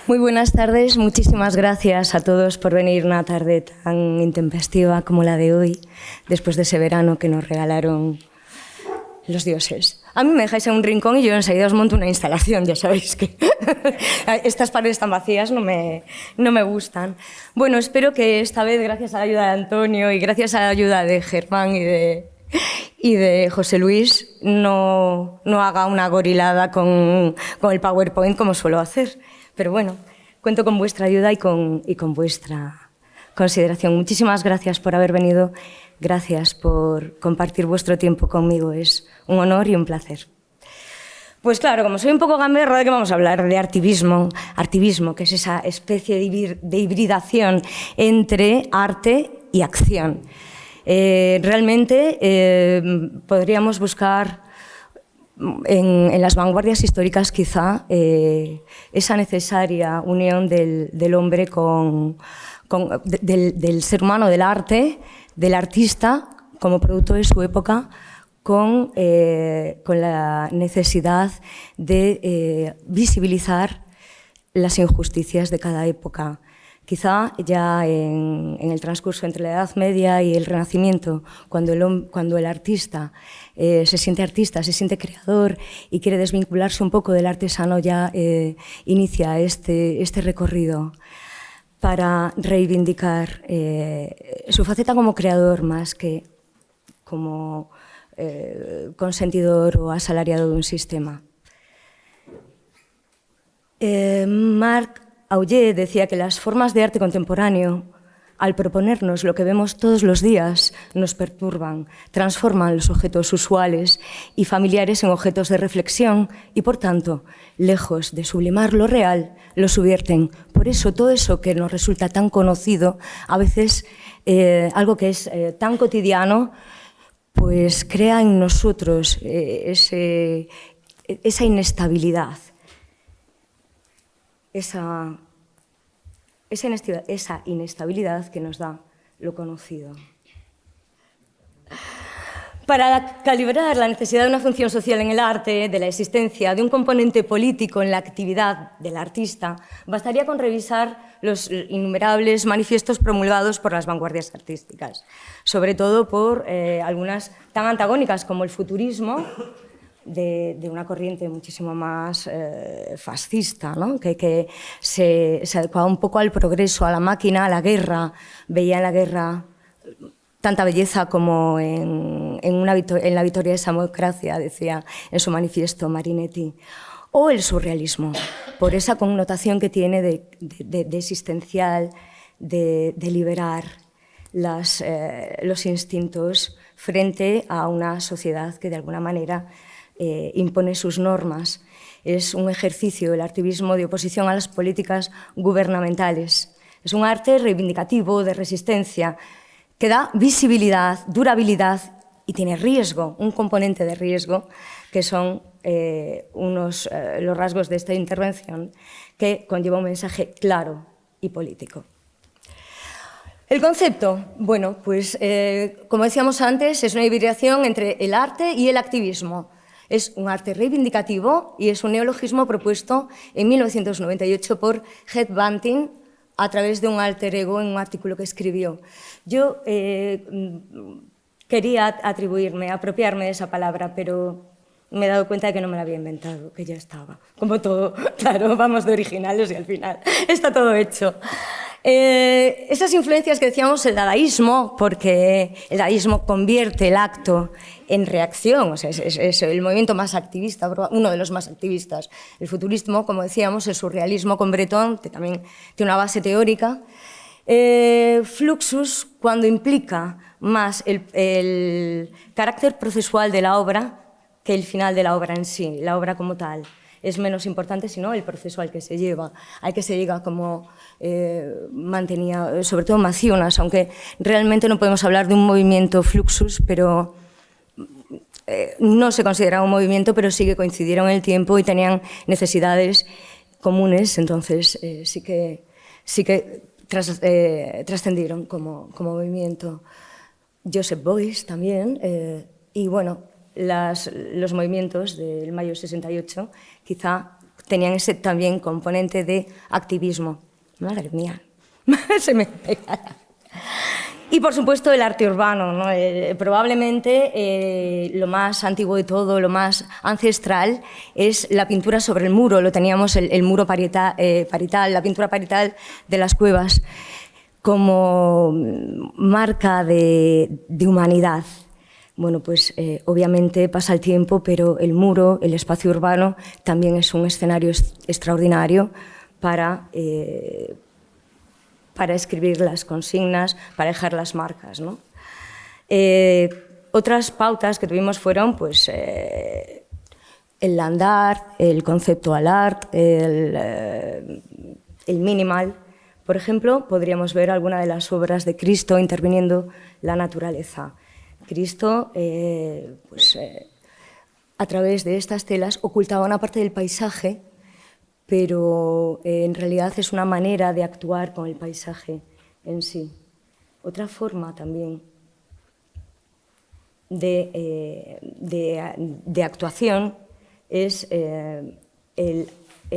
Muy buenas tardes, muchísimas gracias a todos por venir una tarde tan intempestiva como la de hoy, después de ese verano que nos regalaron los dioses. A mí me dejáis en un rincón y yo enseguida os monto una instalación, ya sabéis que estas paredes tan vacías no me gustan. Bueno, espero que esta vez, gracias a la ayuda de Antonio y gracias a la ayuda de Germán y de José Luis, no haga una gorilada con el PowerPoint como suelo hacer. Pero bueno, cuento con vuestra ayuda y con vuestra consideración. Muchísimas gracias por haber venido, gracias por compartir vuestro tiempo conmigo. Es un honor y un placer. Pues claro, como soy un poco gamberra, ¿de qué vamos a hablar? De artivismo. Artivismo, que es esa especie de hibridación entre arte y acción. Realmente podríamos buscar en las vanguardias históricas quizá esa necesaria unión del hombre del ser humano, del arte, del artista como producto de su época, con la necesidad de visibilizar las injusticias de cada época. Quizá ya en el transcurso entre la Edad Media y el Renacimiento, cuando el artista se siente creador y quiere desvincularse un poco del artesano, ya inicia este recorrido para reivindicar su faceta como creador más que como consentidor o asalariado de un sistema. Marc Aulé decía que las formas de arte contemporáneo, al proponernos lo que vemos todos los días, nos perturban, transforman los objetos usuales y familiares en objetos de reflexión y, por tanto, lejos de sublimar lo real, lo subvierten. Por eso, todo eso que nos resulta tan conocido, a veces algo que es tan cotidiano, pues crea en nosotros esa inestabilidad. Esa inestabilidad que nos da lo conocido. Para calibrar la necesidad de una función social en el arte, de la existencia de un componente político en la actividad del artista, bastaría con revisar los innumerables manifiestos promulgados por las vanguardias artísticas, sobre todo por algunas tan antagónicas como el futurismo, de una corriente muchísimo más fascista, ¿no? que se adecuaba un poco al progreso, a la máquina, a la guerra. Veía en la guerra tanta belleza como en la victoria de esa democracia, decía en su manifiesto Marinetti. O el surrealismo, por esa connotación que tiene de existencial, de liberar los instintos frente a una sociedad que de alguna manera impone sus normas. Es un ejercicio, el artivismo, de oposición a las políticas gubernamentales. Es un arte reivindicativo, de resistencia, que da visibilidad, durabilidad y tiene riesgo, un componente de riesgo, que son los rasgos de esta intervención, que conlleva un mensaje claro y político. El concepto, bueno, pues como decíamos antes, es una hibridación entre el arte y el activismo. Es un arte reivindicativo y es un neologismo propuesto en 1998 por Ed Bunting a través de un alter ego en un artículo que escribió. Yo quería apropiarme de esa palabra, pero me he dado cuenta de que no me la había inventado, que ya estaba. Como todo, claro, vamos de originales y al final está todo hecho. Esas influencias que decíamos, el dadaísmo, porque el dadaísmo convierte el acto en reacción, o sea, es el movimiento más activista, uno de los más activistas. El futurismo, como decíamos, el surrealismo con Breton, que también tiene una base teórica. Fluxus, cuando implica más el carácter procesual de la obra que el final de la obra en sí, la obra como tal. Es menos importante, sino el proceso al que se llega, como mantenía, sobre todo Macionas, aunque realmente no podemos hablar de un movimiento fluxus, pero no se consideraba un movimiento, pero sí que coincidieron en el tiempo y tenían necesidades comunes, entonces sí que trascendieron como movimiento. Joseph Beuys también, y bueno, los movimientos del mayo 68 quizá tenían ese también componente de activismo. Madre mía, se me pega. Y, por supuesto, el arte urbano, ¿no? Probablemente lo más antiguo de todo, lo más ancestral, es la pintura sobre el muro. Lo teníamos, el muro parital, la pintura parietal de las cuevas, como marca de humanidad. Bueno, pues obviamente pasa el tiempo, pero el muro, el espacio urbano, también es un escenario extraordinario para escribir las consignas, para dejar las marcas, ¿no? Otras pautas que tuvimos fueron pues, el land art, el conceptual art, el minimal. Por ejemplo, podríamos ver alguna de las obras de Cristo interviniendo la naturaleza. Cristo, a través de estas telas, ocultaba una parte del paisaje, pero en realidad es una manera de actuar con el paisaje en sí. Otra forma también de actuación es el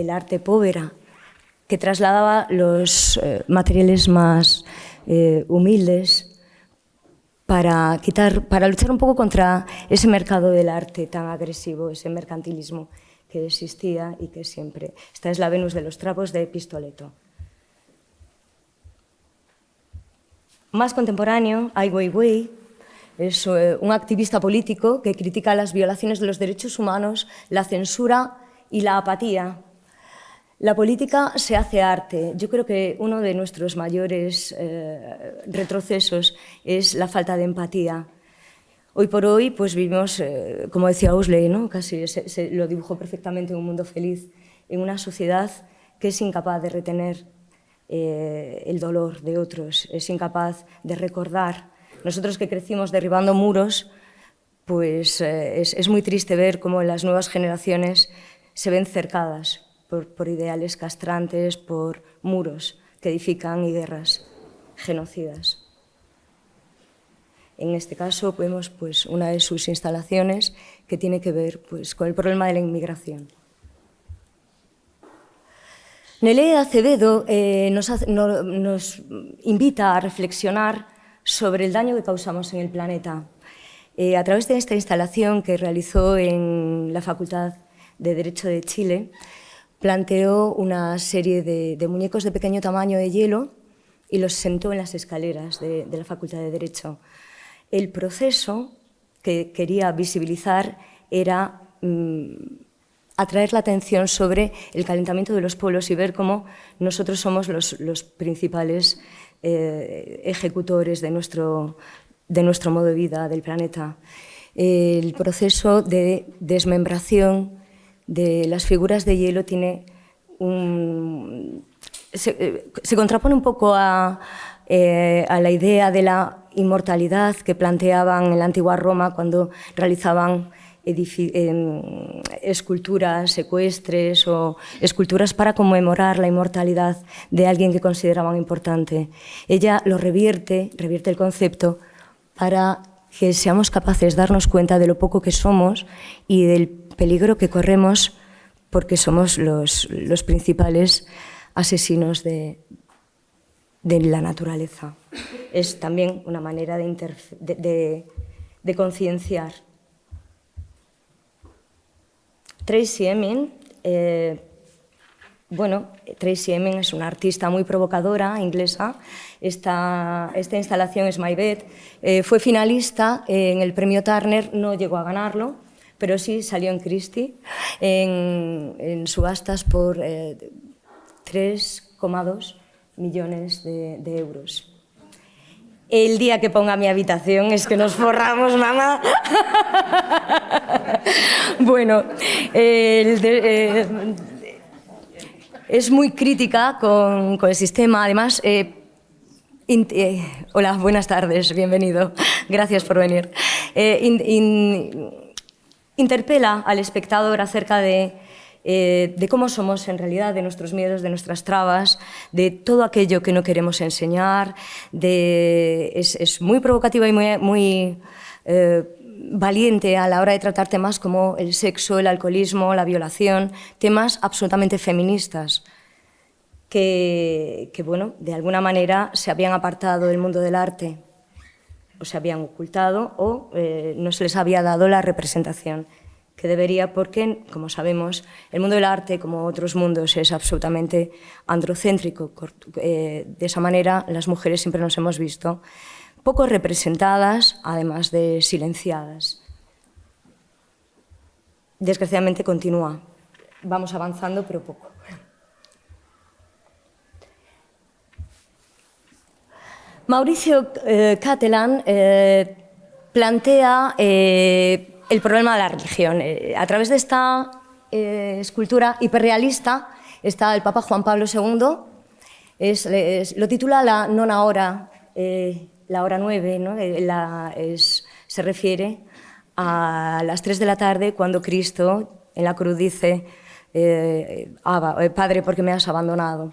arte povera, que trasladaba los materiales más humildes para luchar un poco contra ese mercado del arte tan agresivo, ese mercantilismo que existía y que siempre... Esta es la Venus de los trapos de Pistoletto. Más contemporáneo, Ai Weiwei es un activista político que critica las violaciones de los derechos humanos, la censura y la apatía. La política se hace arte. Yo creo que uno de nuestros mayores retrocesos es la falta de empatía. Hoy por hoy pues vivimos, como decía Huxley, ¿no? Casi se lo dibujó perfectamente, Un mundo feliz, en una sociedad que es incapaz de retener el dolor de otros, es incapaz de recordar. Nosotros que crecimos derribando muros, pues es muy triste ver cómo las nuevas generaciones se ven cercadas por ideales castrantes, por muros que edifican y guerras genocidas. En este caso vemos pues, una de sus instalaciones que tiene que ver pues, con el problema de la inmigración. Nerea Acevedo nos invita a reflexionar sobre el daño que causamos en el planeta. A través de esta instalación que realizó en la Facultad de Derecho de Chile, planteó una serie de muñecos de pequeño tamaño de hielo y los sentó en las escaleras de la Facultad de Derecho. El proceso que quería visibilizar era atraer la atención sobre el calentamiento de los polos y ver cómo nosotros somos los principales ejecutores de nuestro modo de vida, del planeta. El proceso de desmembración de las figuras de hielo tiene se contrapone un poco a la idea de la inmortalidad que planteaban en la antigua Roma cuando realizaban esculturas ecuestres o esculturas para conmemorar la inmortalidad de alguien que consideraban importante. Ella lo revierte el concepto para que seamos capaces de darnos cuenta de lo poco que somos y del peligro que corremos porque somos los principales asesinos de la naturaleza. Es también una manera de concienciar. Tracy Emin, Tracy Emin es una artista muy provocadora, inglesa. Esta instalación es My Bed. Fue finalista en el premio Turner, no llegó a ganarlo, pero sí salió en Christie en subastas por 3,2 millones de euros. El día que ponga mi habitación es que nos forramos, mamá. Bueno, es muy crítica con el sistema. Además, hola, buenas tardes, bienvenido. Gracias por venir. Interpela al espectador acerca de cómo somos en realidad, de nuestros miedos, de nuestras trabas, de todo aquello que no queremos enseñar. Es muy provocativa y muy valiente a la hora de tratar temas como el sexo, el alcoholismo, la violación, temas absolutamente feministas que bueno, de alguna manera se habían apartado del mundo del arte o se habían ocultado o no se les había dado la representación que debería, porque, como sabemos, el mundo del arte, como otros mundos, es absolutamente androcéntrico. De esa manera, las mujeres siempre nos hemos visto poco representadas, además de silenciadas. Desgraciadamente continúa. Vamos avanzando, pero poco. Mauricio Catalan plantea el problema de la religión. A través de esta escultura hiperrealista está el Papa Juan Pablo II, lo titula la nona hora, la hora 9, ¿no? Se refiere a las 3 de la tarde cuando Cristo en la cruz dice Padre, ¿por qué me has abandonado?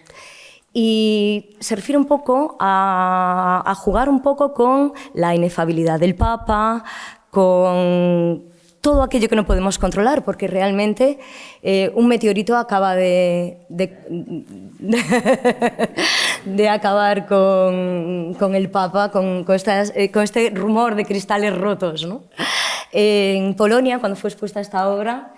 Y se refiere un poco a jugar un poco con la inefabilidad del Papa, con todo aquello que no podemos controlar, porque realmente un meteorito acaba de acabar con el Papa, con este rumor de cristales rotos, ¿no? En Polonia, cuando fue expuesta esta obra,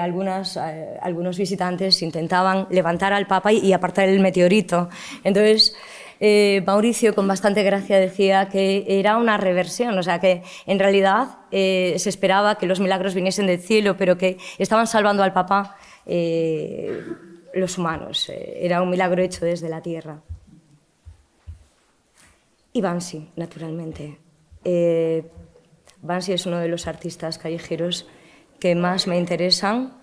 algunos visitantes intentaban levantar al Papa y apartar el meteorito. Entonces, Mauricio, con bastante gracia, decía que era una reversión, o sea, que en realidad se esperaba que los milagros viniesen del cielo, pero que estaban salvando al Papa los humanos. Era un milagro hecho desde la tierra. Y Banksy, naturalmente. Banksy es uno de los artistas callejeros que más me interesan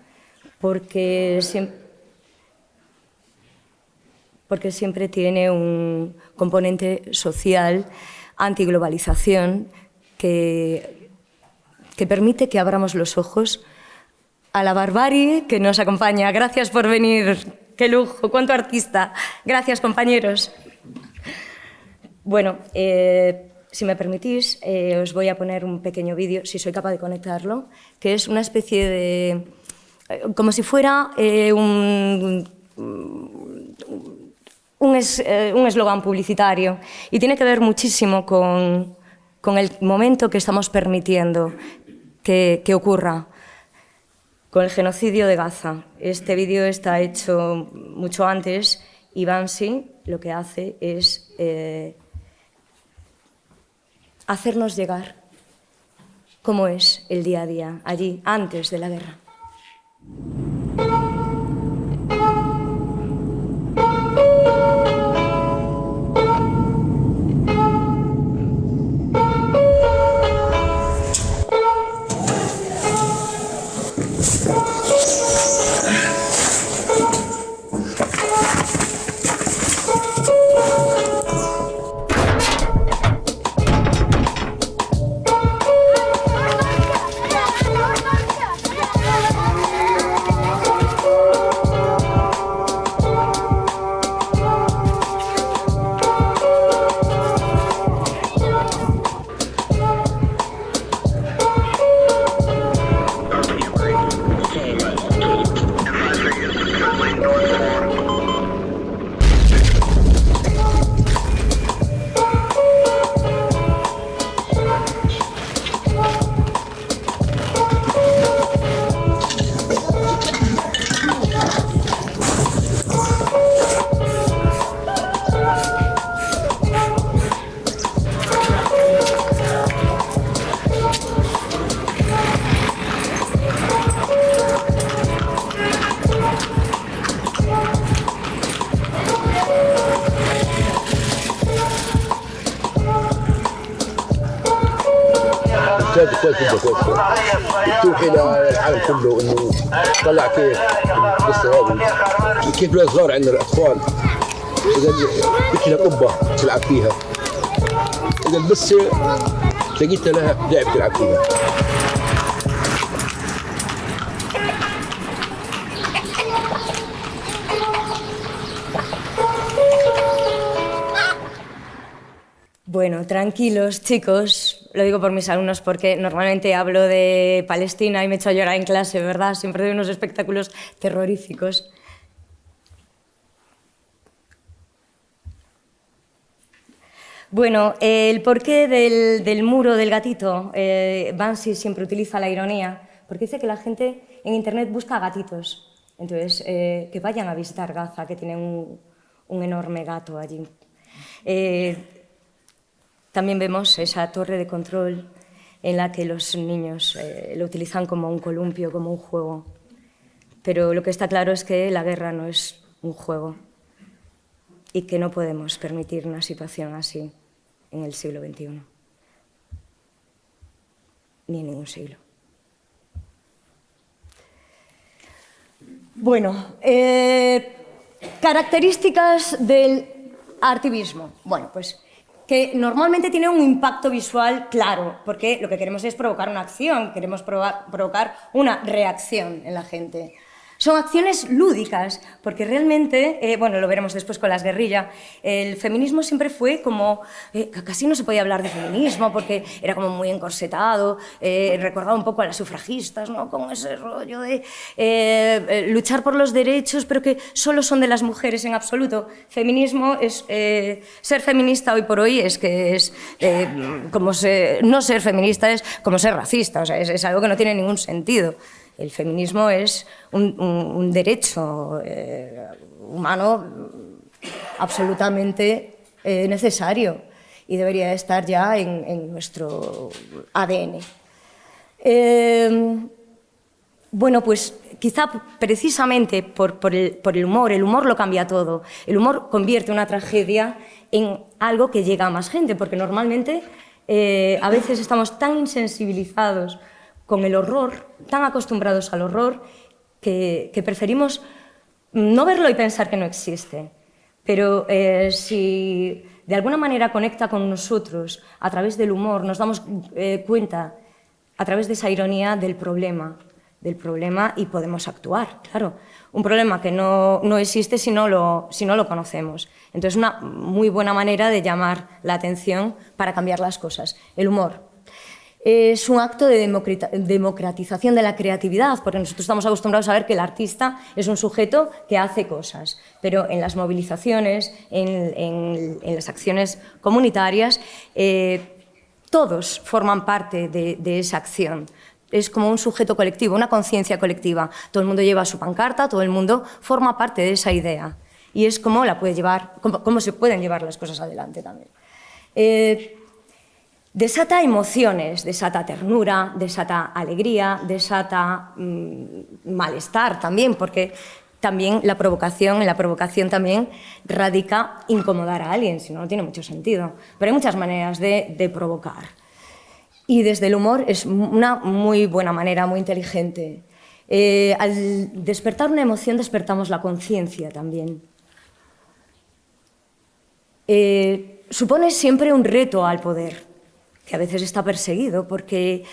porque siempre tiene un componente social, antiglobalización, que permite que abramos los ojos a la barbarie que nos acompaña. Gracias por venir, qué lujo, cuánto artista. Gracias, compañeros. Bueno, si me permitís, os voy a poner un pequeño vídeo, si soy capaz de conectarlo, que es una especie de... como si fuera un eslogan publicitario, y tiene que ver muchísimo con el momento que estamos permitiendo que ocurra, con el genocidio de Gaza. Este vídeo está hecho mucho antes y Banksy lo que hace es hacernos llegar cómo es el día a día allí, antes de la guerra. كويس جدا كويس بتوحي للعالم كله انه طلع كيف لسه هذه كيف الولاد صغار عندنا الاطفال اذا بيحكي لها قبه تلعب فيها اذا لسه لقيت لها لعب تلعب فيها. Bueno, tranquilos, chicos. Lo digo por mis alumnos porque normalmente hablo de Palestina y me echo a llorar en clase, ¿verdad? Siempre doy unos espectáculos terroríficos. Bueno, el porqué del muro del gatito, Banksy siempre utiliza la ironía, porque dice que la gente en Internet busca gatitos. Entonces, que vayan a visitar Gaza, que tiene un enorme gato allí. También vemos esa torre de control en la que los niños lo utilizan como un columpio, como un juego. Pero lo que está claro es que la guerra no es un juego y que no podemos permitir una situación así en el siglo XXI, ni en ningún siglo. Bueno, características del artivismo. Bueno, pues que normalmente tiene un impacto visual claro, porque lo que queremos es provocar una acción, queremos provocar una reacción en la gente. Son acciones lúdicas, porque realmente, bueno, lo veremos después con las guerrillas, el feminismo siempre fue como, casi no se podía hablar de feminismo porque era como muy encorsetado, recordaba un poco a las sufragistas, ¿no? Con ese rollo de luchar por los derechos, pero que solo son de las mujeres en absoluto. Feminismo es, ser feminista hoy por hoy es que es, como no ser feminista es como ser racista, o sea, es algo que no tiene ningún sentido. El feminismo es un derecho humano absolutamente necesario y debería estar ya en nuestro ADN. Bueno, pues quizá precisamente por el humor lo cambia todo. El humor convierte una tragedia en algo que llega a más gente, porque normalmente a veces estamos tan insensibilizados con el horror, tan acostumbrados al horror, que preferimos no verlo y pensar que no existe. Pero si de alguna manera conecta con nosotros a través del humor, nos damos cuenta a través de esa ironía del problema y podemos actuar, claro. Un problema que no existe si no lo conocemos. Entonces, una muy buena manera de llamar la atención para cambiar las cosas. El humor. Es un acto de democratización de la creatividad, porque nosotros estamos acostumbrados a ver que el artista es un sujeto que hace cosas, pero en las movilizaciones, en las acciones comunitarias, todos forman parte de esa acción. Es como un sujeto colectivo, una conciencia colectiva. Todo el mundo lleva su pancarta, todo el mundo forma parte de esa idea. Y es como cómo se pueden llevar las cosas adelante también. Desata emociones, desata ternura, desata alegría, desata malestar también, porque también en la provocación también radica incomodar a alguien, si no, no tiene mucho sentido. Pero hay muchas maneras de provocar. Y desde el humor es una muy buena manera, muy inteligente. Al despertar una emoción, despertamos la conciencia también. Supone siempre un reto al poder, que a veces está perseguido, porque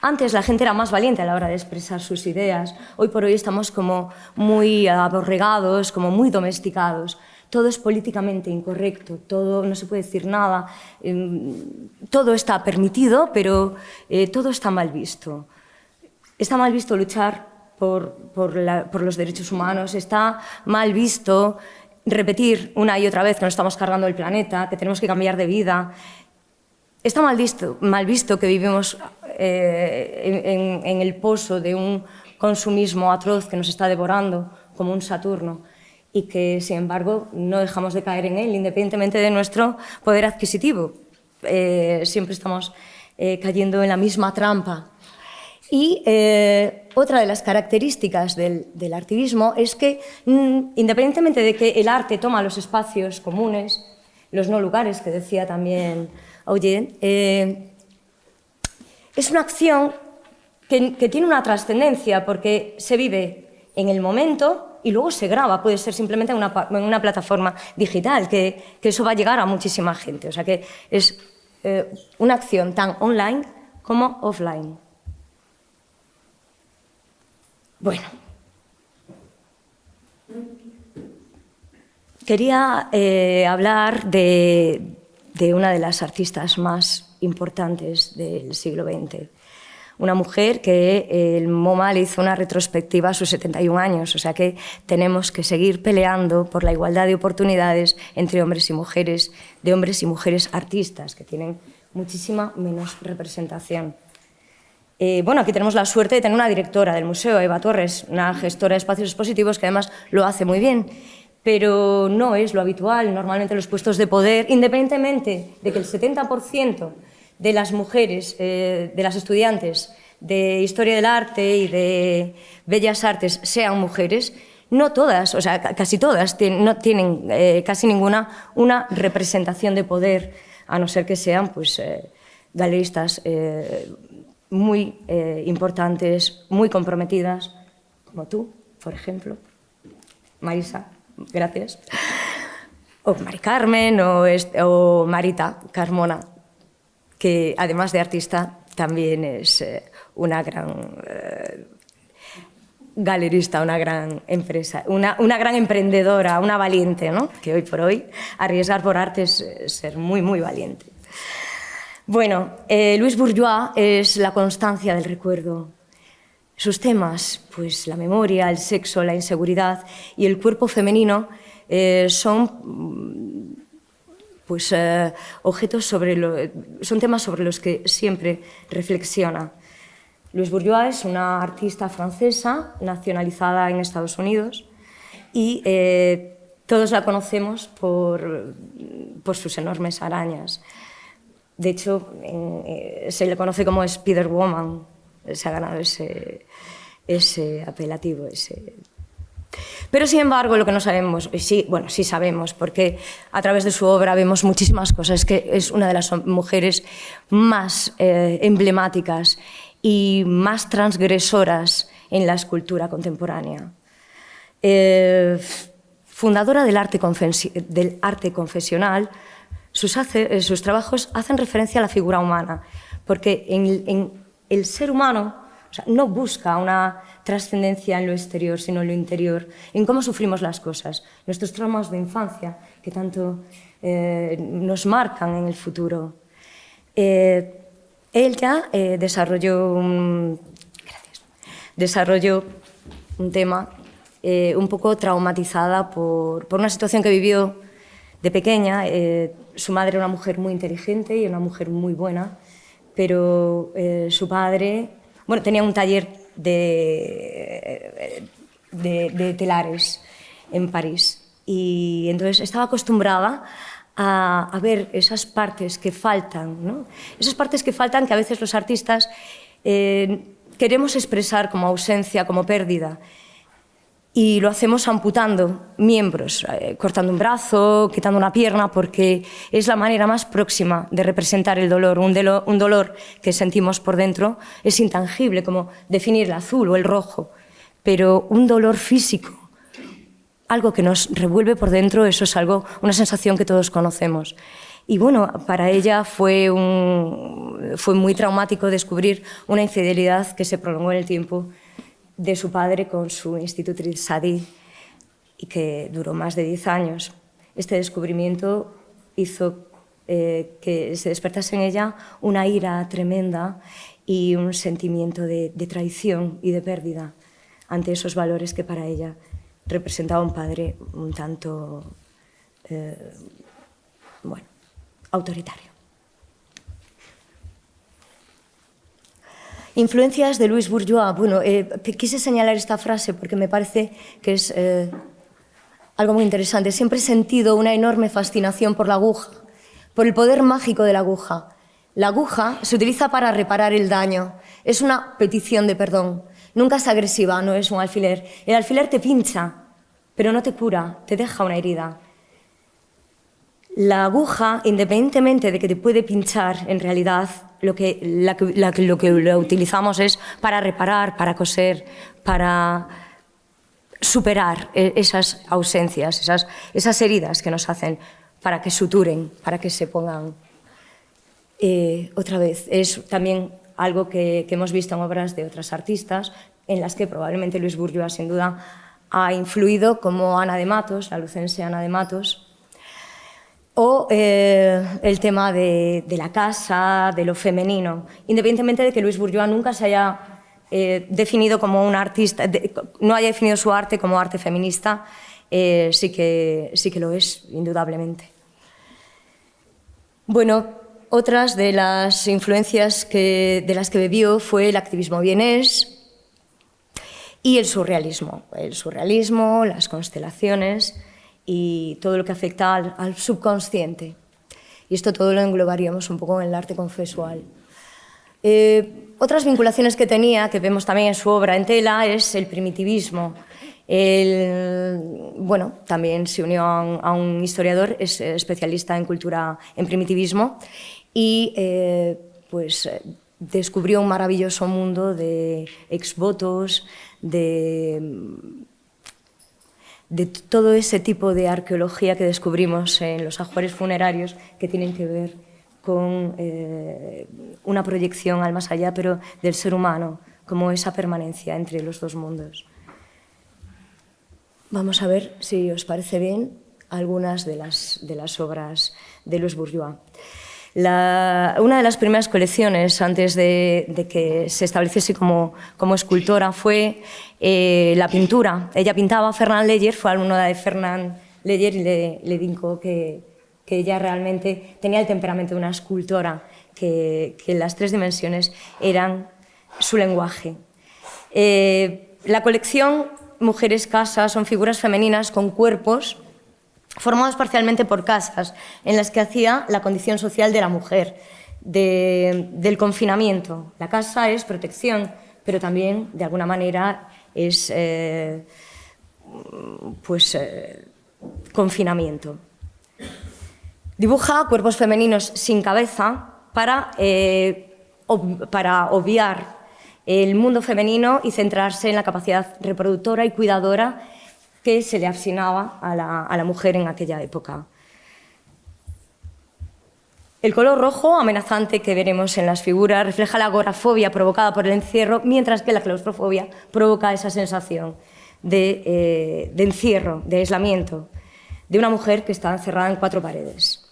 antes la gente era más valiente a la hora de expresar sus ideas. Hoy por hoy estamos como muy aborregados, como muy domesticados. Todo es políticamente incorrecto, todo, no se puede decir nada, todo está permitido, pero todo está mal visto. Está mal visto luchar por los derechos humanos, está mal visto repetir una y otra vez que nos estamos cargando el planeta, que tenemos que cambiar de vida. Está mal visto que vivimos en el pozo de un consumismo atroz que nos está devorando como un Saturno y que, sin embargo, no dejamos de caer en él, independientemente de nuestro poder adquisitivo. Siempre estamos cayendo en la misma trampa. Y otra de las características del artivismo es que, independientemente de que el arte toma los espacios comunes, los no lugares, que decía también Oye, es una acción que tiene una trascendencia porque se vive en el momento y luego se graba, puede ser simplemente en una plataforma digital, que eso va a llegar a muchísima gente. O sea que es una acción tan online como offline. Bueno, quería hablar de de una de las artistas más importantes del siglo XX. Una mujer que el MoMA le hizo una retrospectiva a sus 71 años, o sea que tenemos que seguir peleando por la igualdad de oportunidades entre hombres y mujeres, de hombres y mujeres artistas, que tienen muchísima menos representación. Bueno, aquí tenemos la suerte de tener una directora del museo, Eva Torres, una gestora de espacios expositivos que además lo hace muy bien, pero no es lo habitual. Normalmente los puestos de poder, independientemente de que el 70% de las mujeres, de las estudiantes de Historia del Arte y de Bellas Artes sean mujeres, no todas, o sea, casi todas, no tienen casi ninguna una representación de poder, a no ser que sean pues, galeristas muy importantes, muy comprometidas, como tú, por ejemplo, Marisa, gracias, o Mari Carmen o Marita Carmona, que además de artista también es una gran galerista, una gran empresa, una gran emprendedora, una valiente, ¿no? Que hoy por hoy arriesgar por arte es ser muy, muy valiente. Bueno, Louise Bourgeois es la constancia del recuerdo. Sus temas, pues la memoria, el sexo, la inseguridad y el cuerpo femenino son pues, son temas sobre los que siempre reflexiona. Louise Bourgeois es una artista francesa nacionalizada en Estados Unidos y todos la conocemos por sus enormes arañas. De hecho, se le conoce como Spider-Woman, se ha ganado ese apelativo. Pero, sin embargo, lo que no sabemos, sí sabemos, porque a través de su obra vemos muchísimas cosas, es que es una de las mujeres más emblemáticas y más transgresoras en la escultura contemporánea. Fundadora del arte confesional, sus trabajos hacen referencia a la figura humana, porque en el ser humano, o sea, no busca una trascendencia en lo exterior, sino en lo interior, en cómo sufrimos las cosas, nuestros traumas de infancia, que tanto nos marcan en el futuro. Ella desarrolló un tema un poco traumatizada por una situación que vivió de pequeña. Su madre era una mujer muy inteligente y una mujer muy buena, pero su padre, bueno, tenía un taller de telares en París y entonces estaba acostumbrada a ver esas partes que faltan, ¿no? Esas partes que faltan que a veces los artistas queremos expresar como ausencia, como pérdida. Y lo hacemos amputando miembros, cortando un brazo, quitando una pierna, porque es la manera más próxima de representar el dolor. Un dolor que sentimos por dentro es intangible, como definir el azul o el rojo, pero un dolor físico, algo que nos revuelve por dentro, eso es una sensación que todos conocemos. Y bueno, para ella fue muy traumático descubrir una infidelidad que se prolongó en el tiempo de su padre con su institutriz Sadie y que duró más de 10 años. Este descubrimiento hizo que se despertase en ella una ira tremenda y un sentimiento de traición y de pérdida ante esos valores que para ella representaba un padre un tanto autoritario. Influencias de Louise Bourgeois. Bueno, quise señalar esta frase porque me parece que es algo muy interesante. Siempre he sentido una enorme fascinación por la aguja, por el poder mágico de la aguja. La aguja se utiliza para reparar el daño. Es una petición de perdón. Nunca es agresiva, no es un alfiler. El alfiler te pincha, pero no te cura, te deja una herida. La aguja, independientemente de que te puede pinchar, en realidad lo que lo utilizamos es para reparar, para coser, para superar esas ausencias, esas heridas que nos hacen, para que suturen, para que se pongan otra vez. Es también algo que hemos visto en obras de otras artistas, en las que probablemente Louise Bourgeois, sin duda, ha influido, como Ana de Matos, la lucense Ana de Matos, o el tema de la casa, de lo femenino, independientemente de que Louise Bourgeois nunca se haya definido como una artista, no haya definido su arte como arte feminista, sí que lo es, indudablemente. Bueno, otras de las influencias de las que bebió fue el activismo vienés y el surrealismo, las constelaciones y todo lo que afecta al subconsciente. Y esto todo lo englobaríamos un poco en el arte conceptual. Otras vinculaciones que tenía, que vemos también en su obra en tela, es el primitivismo. Bueno, también se unió a un historiador, es especialista en cultura, en primitivismo, y pues descubrió un maravilloso mundo de exvotos, de todo ese tipo de arqueología que descubrimos en los ajuares funerarios que tienen que ver con una proyección al más allá, pero del ser humano, como esa permanencia entre los dos mundos. Vamos a ver, si os parece bien, algunas de las obras de Louise Bourgeois. Una de las primeras colecciones, antes de que se estableciese como escultora, fue la pintura. Ella pintaba. Fernand Leyer fue alumna de Fernand Leyer y le dijo que ella realmente tenía el temperamento de una escultora, que las tres dimensiones eran su lenguaje. La colección Mujeres Casas son figuras femeninas con cuerpos formados parcialmente por casas, en las que hacía la condición social de la mujer, del confinamiento. La casa es protección, pero también, de alguna manera, es confinamiento. Dibuja cuerpos femeninos sin cabeza para obviar el mundo femenino y centrarse en la capacidad reproductora y cuidadora que se le asignaba a la mujer en aquella época. El color rojo amenazante que veremos en las figuras refleja la agorafobia provocada por el encierro, mientras que la claustrofobia provoca esa sensación de encierro, de aislamiento, de una mujer que está encerrada en cuatro paredes.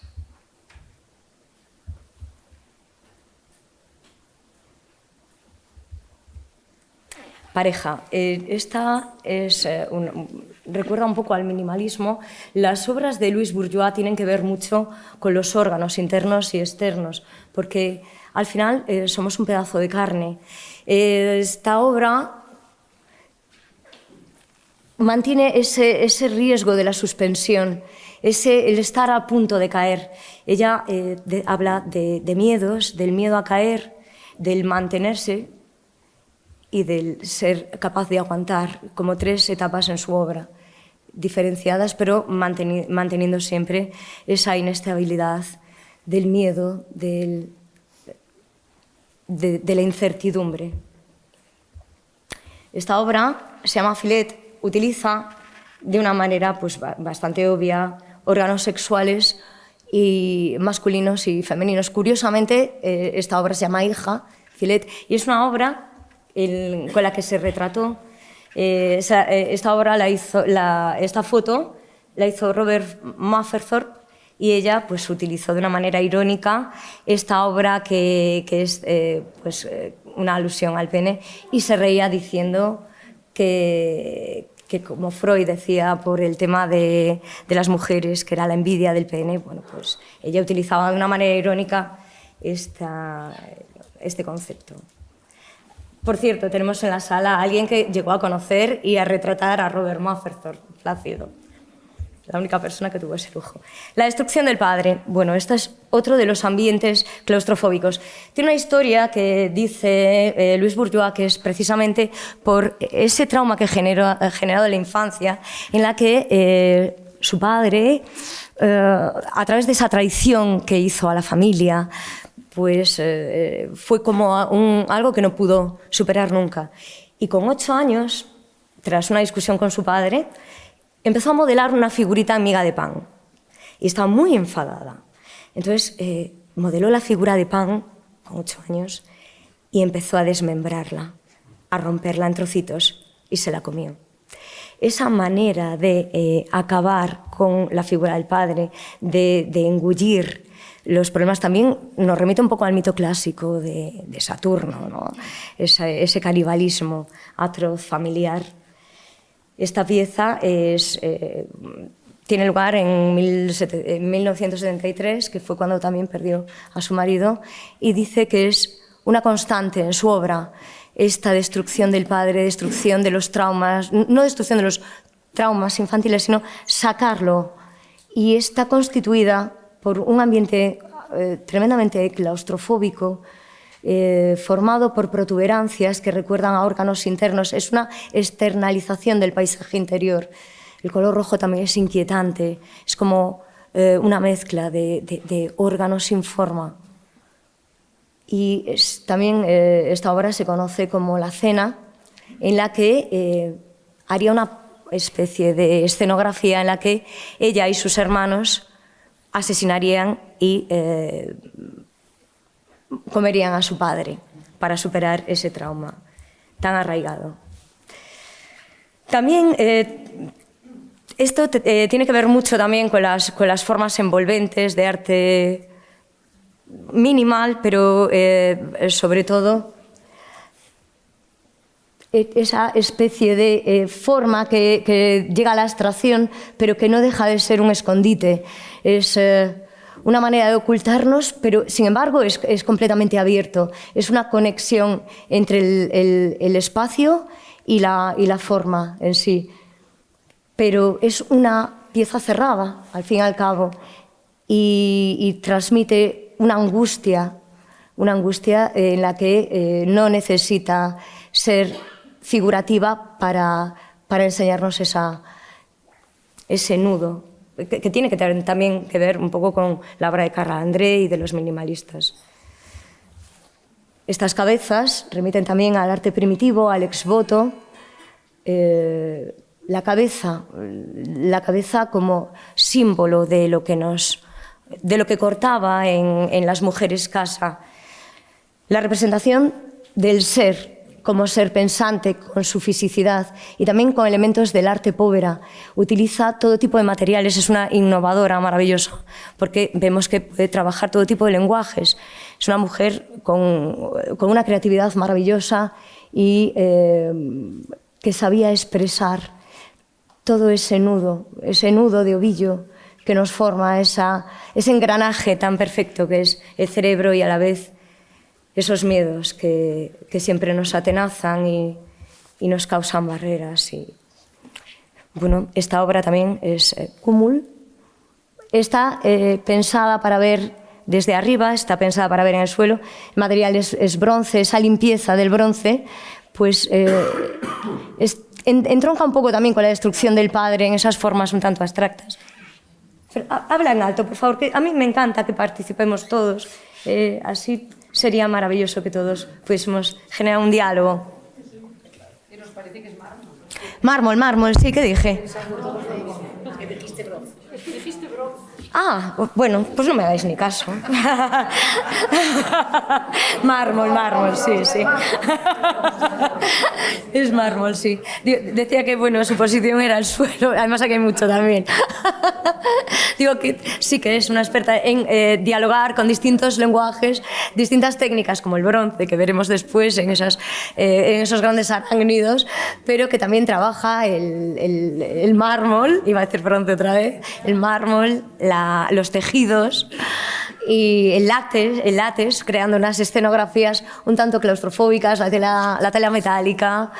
Pareja. Esta recuerda un poco al minimalismo. Las obras de Louise Bourgeois tienen que ver mucho con los órganos internos y externos, porque al final somos un pedazo de carne. Esta obra mantiene ese riesgo de la suspensión, el estar a punto de caer. Ella habla de miedos, del miedo a caer, del mantenerse y del ser capaz de aguantar, como tres etapas en su obra, diferenciadas, pero manteniendo siempre esa inestabilidad del miedo, de la incertidumbre. Esta obra se llama Filet, utiliza de una manera pues, bastante obvia órganos sexuales y masculinos y femeninos. Curiosamente, esta obra se llama Hija, Filet, y es una obra con la que se retrató. Esta foto la hizo Robert Mapplethorpe y ella pues, utilizó de una manera irónica esta obra que es una alusión al pene y se reía diciendo que como Freud decía por el tema de las mujeres, que era la envidia del pene, bueno, pues ella utilizaba de una manera irónica este concepto. Por cierto, tenemos en la sala a alguien que llegó a conocer y a retratar a Robert Mapplethorpe, Plácido, la única persona que tuvo ese lujo. La destrucción del padre. Bueno, este es otro de los ambientes claustrofóbicos. Tiene una historia que dice Louise Bourgeois que es precisamente por ese trauma que generado en la infancia, en la que su padre, a través de esa traición que hizo a la familia, pues fue como algo que no pudo superar nunca. Y con 8 años, tras una discusión con su padre, empezó a modelar una figurita en miga de pan. Y estaba muy enfadada. Entonces, modeló la figura de pan con 8 años y empezó a desmembrarla, a romperla en trocitos y se la comió. esa manera de acabar con la figura del padre, de engullir los problemas, también nos remite un poco al mito clásico de Saturno, ¿no? Ese canibalismo atroz familiar. Esta pieza tiene lugar en 1973, que fue cuando también perdió a su marido, y dice que es una constante en su obra esta destrucción del padre, destrucción de los traumas, no destrucción de los traumas infantiles, sino sacarlo. Y está constituida por un ambiente tremendamente claustrofóbico, formado por protuberancias que recuerdan a órganos internos. Es una externalización del paisaje interior. El color rojo también es inquietante, es como una mezcla de órganos sin forma. Y también esta obra se conoce como La Cena, en la que haría una especie de escenografía en la que ella y sus hermanos asesinarían y comerían a su padre para superar ese trauma tan arraigado. También esto tiene que ver mucho también con las formas envolventes de arte minimal, pero sobre todo esa especie de forma que llega a la abstracción, pero que no deja de ser un escondite. Es una manera de ocultarnos, pero sin embargo es completamente abierto. Es una conexión entre el espacio y la forma en sí. Pero es una pieza cerrada, al fin y al cabo, y transmite una angustia en la que no necesita ser figurativa para enseñarnos ese nudo, que tiene que tener también que ver un poco con la obra de Carla André y de los minimalistas. Estas cabezas remiten también al arte primitivo, al ex voto. La cabeza como símbolo de lo que cortaba en las mujeres casa. La representación del ser como ser pensante con su fisicidad y también con elementos del arte povera. Utiliza todo tipo de materiales, es una innovadora maravillosa, porque vemos que puede trabajar todo tipo de lenguajes. Es una mujer con una creatividad maravillosa y que sabía expresar todo ese nudo de ovillo que nos forma ese engranaje tan perfecto que es el cerebro y a la vez esos miedos que siempre nos atenazan y nos causan barreras. Y, bueno, esta obra también es Cúmul. Está pensada para ver desde arriba, está pensada para ver en el suelo. El material es bronce, esa limpieza del bronce, pues entronca un poco también con la destrucción del padre en esas formas un tanto abstractas. Pero, habla en alto, por favor, que a mí me encanta que participemos todos. Así sería maravilloso que todos pudiésemos generar un diálogo. ¿Qué nos parece que es mármol? Mármol, sí, ¿qué dije? Que dijiste bronce. Dijiste bronce. Ah, bueno, pues no me dais ni caso. Mármol, sí. Es mármol, sí. Decía que, bueno, su posición era el suelo, además aquí hay mucho también. Digo que sí que es una experta en dialogar con distintos lenguajes, distintas técnicas, como el bronce, que veremos después en esos grandes arácnidos, pero que también trabaja el mármol, iba a decir bronce otra vez, el mármol, los tejidos y el látex, creando unas escenografías un tanto claustrofóbicas, la tela metálica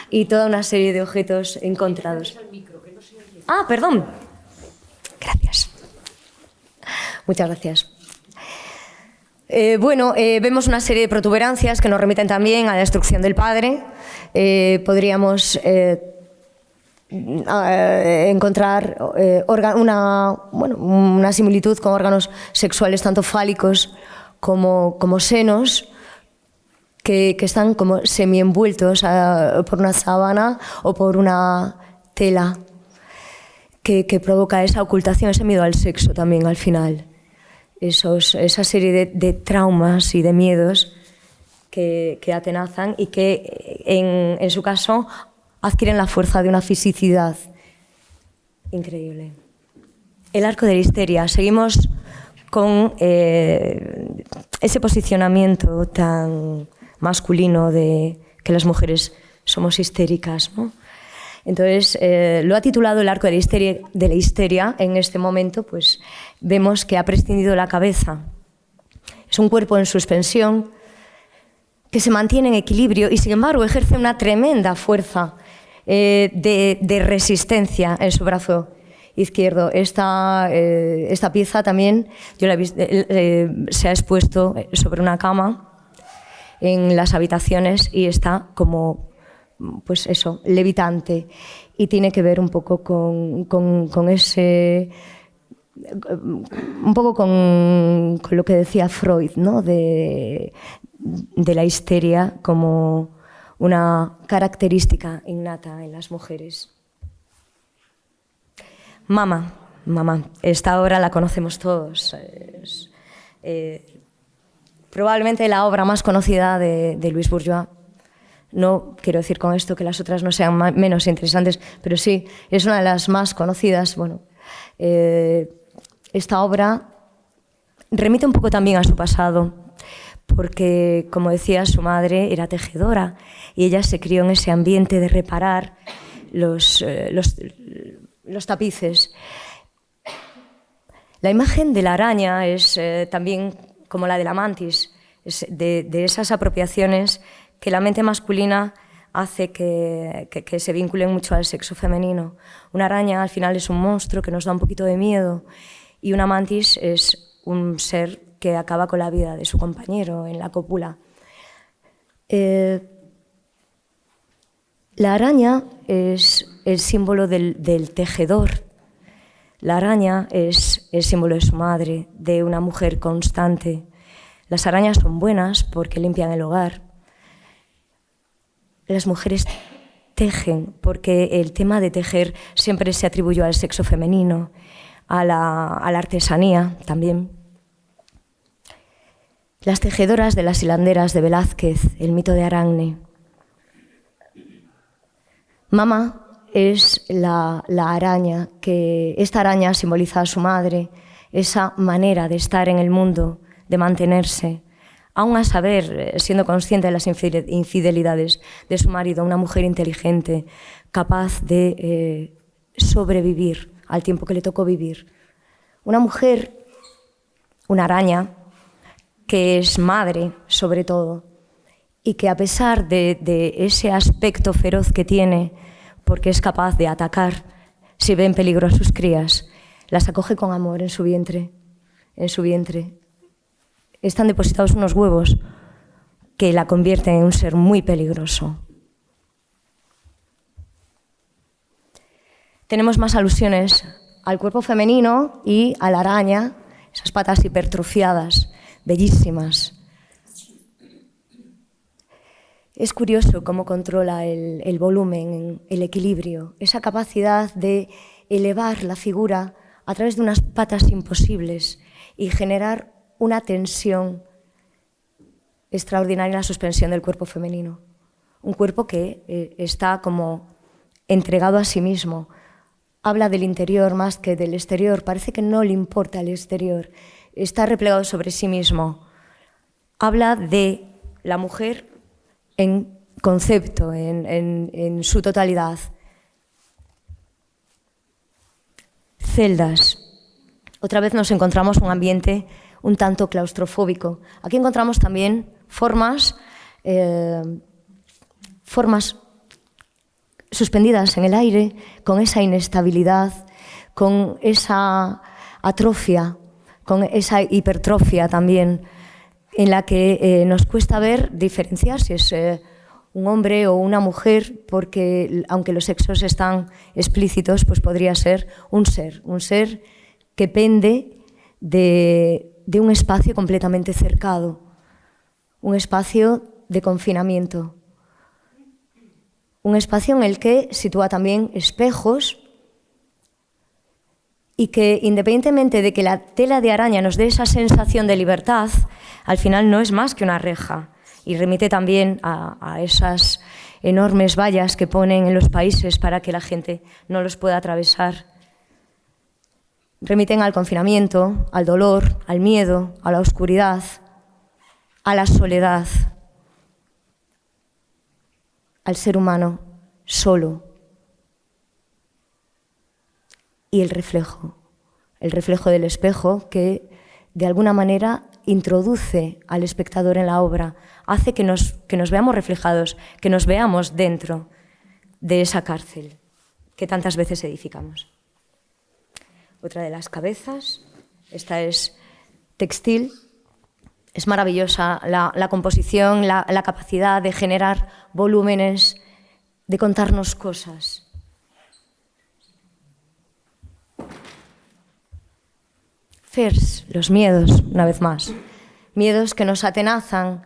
y toda una serie de objetos encontrados. Ah, perdón. Gracias. Muchas gracias. Vemos una serie de protuberancias que nos remiten también a la destrucción del padre. Podríamos encontrar una similitud con órganos sexuales tanto fálicos como senos que están como semienvueltos por una sábana o por una tela que provoca esa ocultación, ese miedo al sexo también al final. Esa serie de traumas y de miedos que atenazan y que en su caso adquieren la fuerza de una fisicidad increíble. El arco de la histeria. Seguimos con ese posicionamiento tan masculino de que las mujeres somos histéricas, ¿no? Entonces, lo ha titulado El arco de la histeria. En este momento, pues, vemos que ha prescindido la cabeza. Es un cuerpo en suspensión que se mantiene en equilibrio y, sin embargo, ejerce una tremenda fuerza de resistencia en su brazo izquierdo. Esta pieza también yo la he visto, se ha expuesto sobre una cama en las habitaciones y está como, pues eso, levitante, y tiene que ver un poco con ese, un poco con lo que decía Freud, ¿no? de la histeria como una característica innata en las mujeres. Mama. Esta obra la conocemos todos. Es probablemente la obra más conocida de Louise Bourgeois. No quiero decir con esto que las otras no sean menos interesantes, pero sí, es una de las más conocidas. Bueno, esta obra remite un poco también a su pasado, porque, como decía, su madre era tejedora y ella se crió en ese ambiente de reparar los tapices. La imagen de la araña es también como la de la mantis, es de esas apropiaciones que la mente masculina hace que se vinculen mucho al sexo femenino. Una araña al final es un monstruo que nos da un poquito de miedo, y una mantis es un ser que acaba con la vida de su compañero en la cópula. La araña es el símbolo del tejedor. La araña es el símbolo de su madre, de una mujer constante. Las arañas son buenas porque limpian el hogar. Las mujeres tejen porque el tema de tejer siempre se atribuyó al sexo femenino, a la artesanía también. Las tejedoras de las hilanderas de Velázquez, el mito de Aracne. Mama es la araña, que esta araña simboliza a su madre, esa manera de estar en el mundo, de mantenerse, aún a saber, siendo consciente de las infidelidades de su marido, una mujer inteligente, capaz de sobrevivir al tiempo que le tocó vivir. Una mujer, una araña, que es madre sobre todo, y que a pesar de ese aspecto feroz que tiene, porque es capaz de atacar si ve en peligro a sus crías, las acoge con amor en su vientre. En su vientre están depositados unos huevos que la convierten en un ser muy peligroso. Tenemos más alusiones al cuerpo femenino y a la araña, esas patas hipertrofiadas, bellísimas. Es curioso cómo controla el volumen, el equilibrio, esa capacidad de elevar la figura a través de unas patas imposibles y generar una tensión extraordinaria en la suspensión del cuerpo femenino. Un cuerpo que está como entregado a sí mismo. Habla del interior más que del exterior. Parece que no le importa el exterior. Está replegado sobre sí mismo. Habla de la mujer en concepto, en su totalidad. Celdas. Otra vez nos encontramos un ambiente un tanto claustrofóbico. Aquí encontramos también formas suspendidas en el aire, con esa inestabilidad, con esa atrofia, con esa hipertrofia también, en la que nos cuesta diferenciar si es un hombre o una mujer, porque aunque los sexos están explícitos, pues podría ser un ser que pende de un espacio completamente cercado, un espacio de confinamiento, un espacio en el que sitúa también espejos y que, independientemente de que la tela de araña nos dé esa sensación de libertad, al final no es más que una reja, y remite también a esas enormes vallas que ponen en los países para que la gente no los pueda atravesar. Remiten al confinamiento, al dolor, al miedo, a la oscuridad, a la soledad, al ser humano solo. Y el reflejo del espejo que de alguna manera introduce al espectador en la obra, hace que nos veamos reflejados, que nos veamos dentro de esa cárcel que tantas veces edificamos. Otra de las cabezas, esta es textil, es maravillosa la composición, la capacidad de generar volúmenes, de contarnos cosas. Fers, los miedos, una vez más. Miedos que nos atenazan,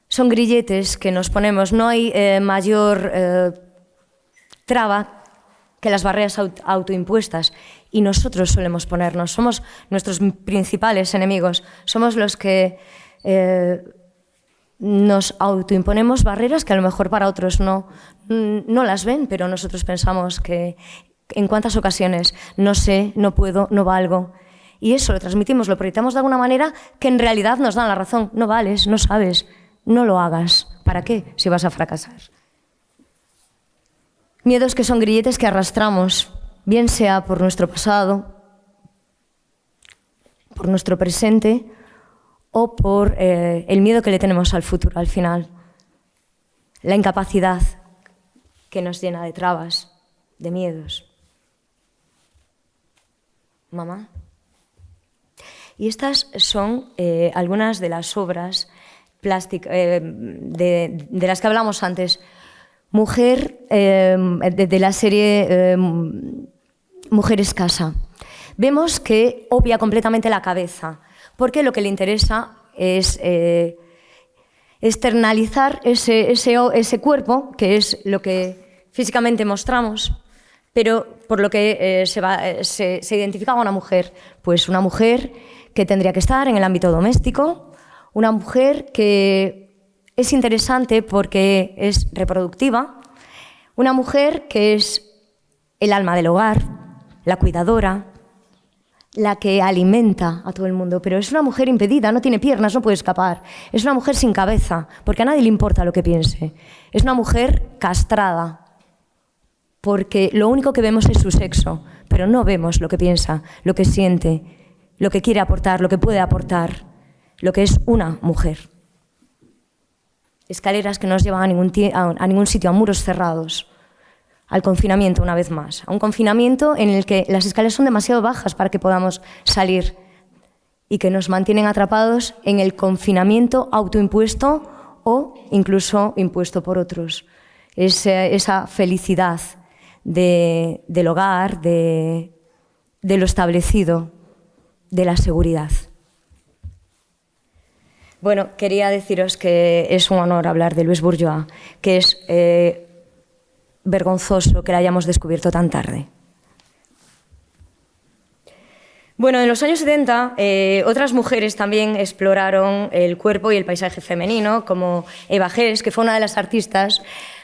son grilletes que nos ponemos. No hay mayor traba que las barreras autoimpuestas, y nosotros solemos ponernos. Somos nuestros principales enemigos. Somos los que nos autoimponemos barreras que a lo mejor para otros no las ven, pero nosotros pensamos que en cuántas ocasiones no sé, no puedo, no valgo. Y eso lo transmitimos, lo proyectamos de alguna manera que en realidad nos dan la razón. No vales, no sabes, no lo hagas. ¿Para qué? Si vas a fracasar. Miedos que son grilletes que arrastramos, bien sea por nuestro pasado, por nuestro presente o por el miedo que le tenemos al futuro, al final. La incapacidad que nos llena de trabas, de miedos. Mamá. Y estas son algunas de las obras plásticas de las que hablamos antes. Mujer, de la serie Mujer Escasa. Vemos que obvia completamente la cabeza, porque lo que le interesa es externalizar ese cuerpo, que es lo que físicamente mostramos, pero por lo que se identifica a una mujer. Pues una mujer que tendría que estar en el ámbito doméstico, una mujer que es interesante porque es reproductiva, una mujer que es el alma del hogar, la cuidadora, la que alimenta a todo el mundo, pero es una mujer impedida, no tiene piernas, no puede escapar. Es una mujer sin cabeza, porque a nadie le importa lo que piense. Es una mujer castrada, porque lo único que vemos es su sexo, pero no vemos lo que piensa, lo que siente, lo que quiere aportar, lo que puede aportar, lo que es una mujer. Escaleras que no nos llevan a ningún sitio, a muros cerrados, al confinamiento una vez más, a un confinamiento en el que las escaleras son demasiado bajas para que podamos salir y que nos mantienen atrapados en el confinamiento autoimpuesto o incluso impuesto por otros. Esa felicidad del hogar, de lo establecido, de la seguridad. Bueno, quería deciros que es un honor hablar de Louise Bourgeois, que es vergonzoso que la hayamos descubierto tan tarde. Bueno, en los años 70, otras mujeres también exploraron el cuerpo y el paisaje femenino, como Eva Hesse, que fue una de las artistas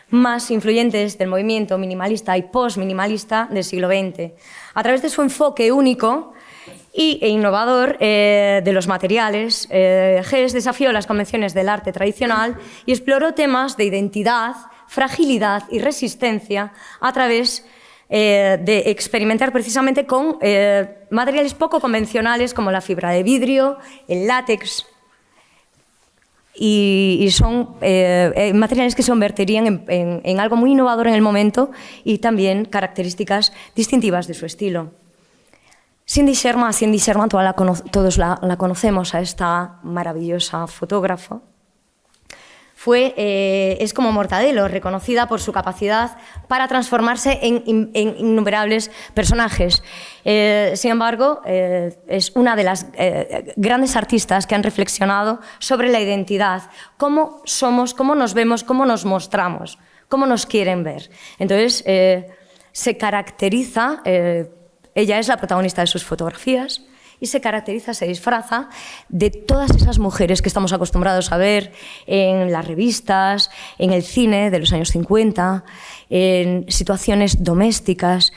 más influyentes del movimiento minimalista y post-minimalista del siglo XX. A través de su enfoque único e innovador de los materiales, Hesse desafió las convenciones del arte tradicional y exploró temas de identidad, fragilidad y resistencia a través de experimentar precisamente con materiales poco convencionales como la fibra de vidrio, el látex, y son materiales que se convertirían en algo muy innovador en el momento y también características distintivas de su estilo. Cindy Sherman, todos la conocemos, a esta maravillosa fotógrafa. Es como Mortadelo, reconocida por su capacidad para transformarse en innumerables personajes. Sin embargo, es una de las grandes artistas que han reflexionado sobre la identidad, cómo somos, cómo nos vemos, cómo nos mostramos, cómo nos quieren ver. Entonces, se caracteriza, ella es la protagonista de sus fotografías y se caracteriza, se disfraza de todas esas mujeres que estamos acostumbrados a ver en las revistas, en el cine de los años 50, en situaciones domésticas,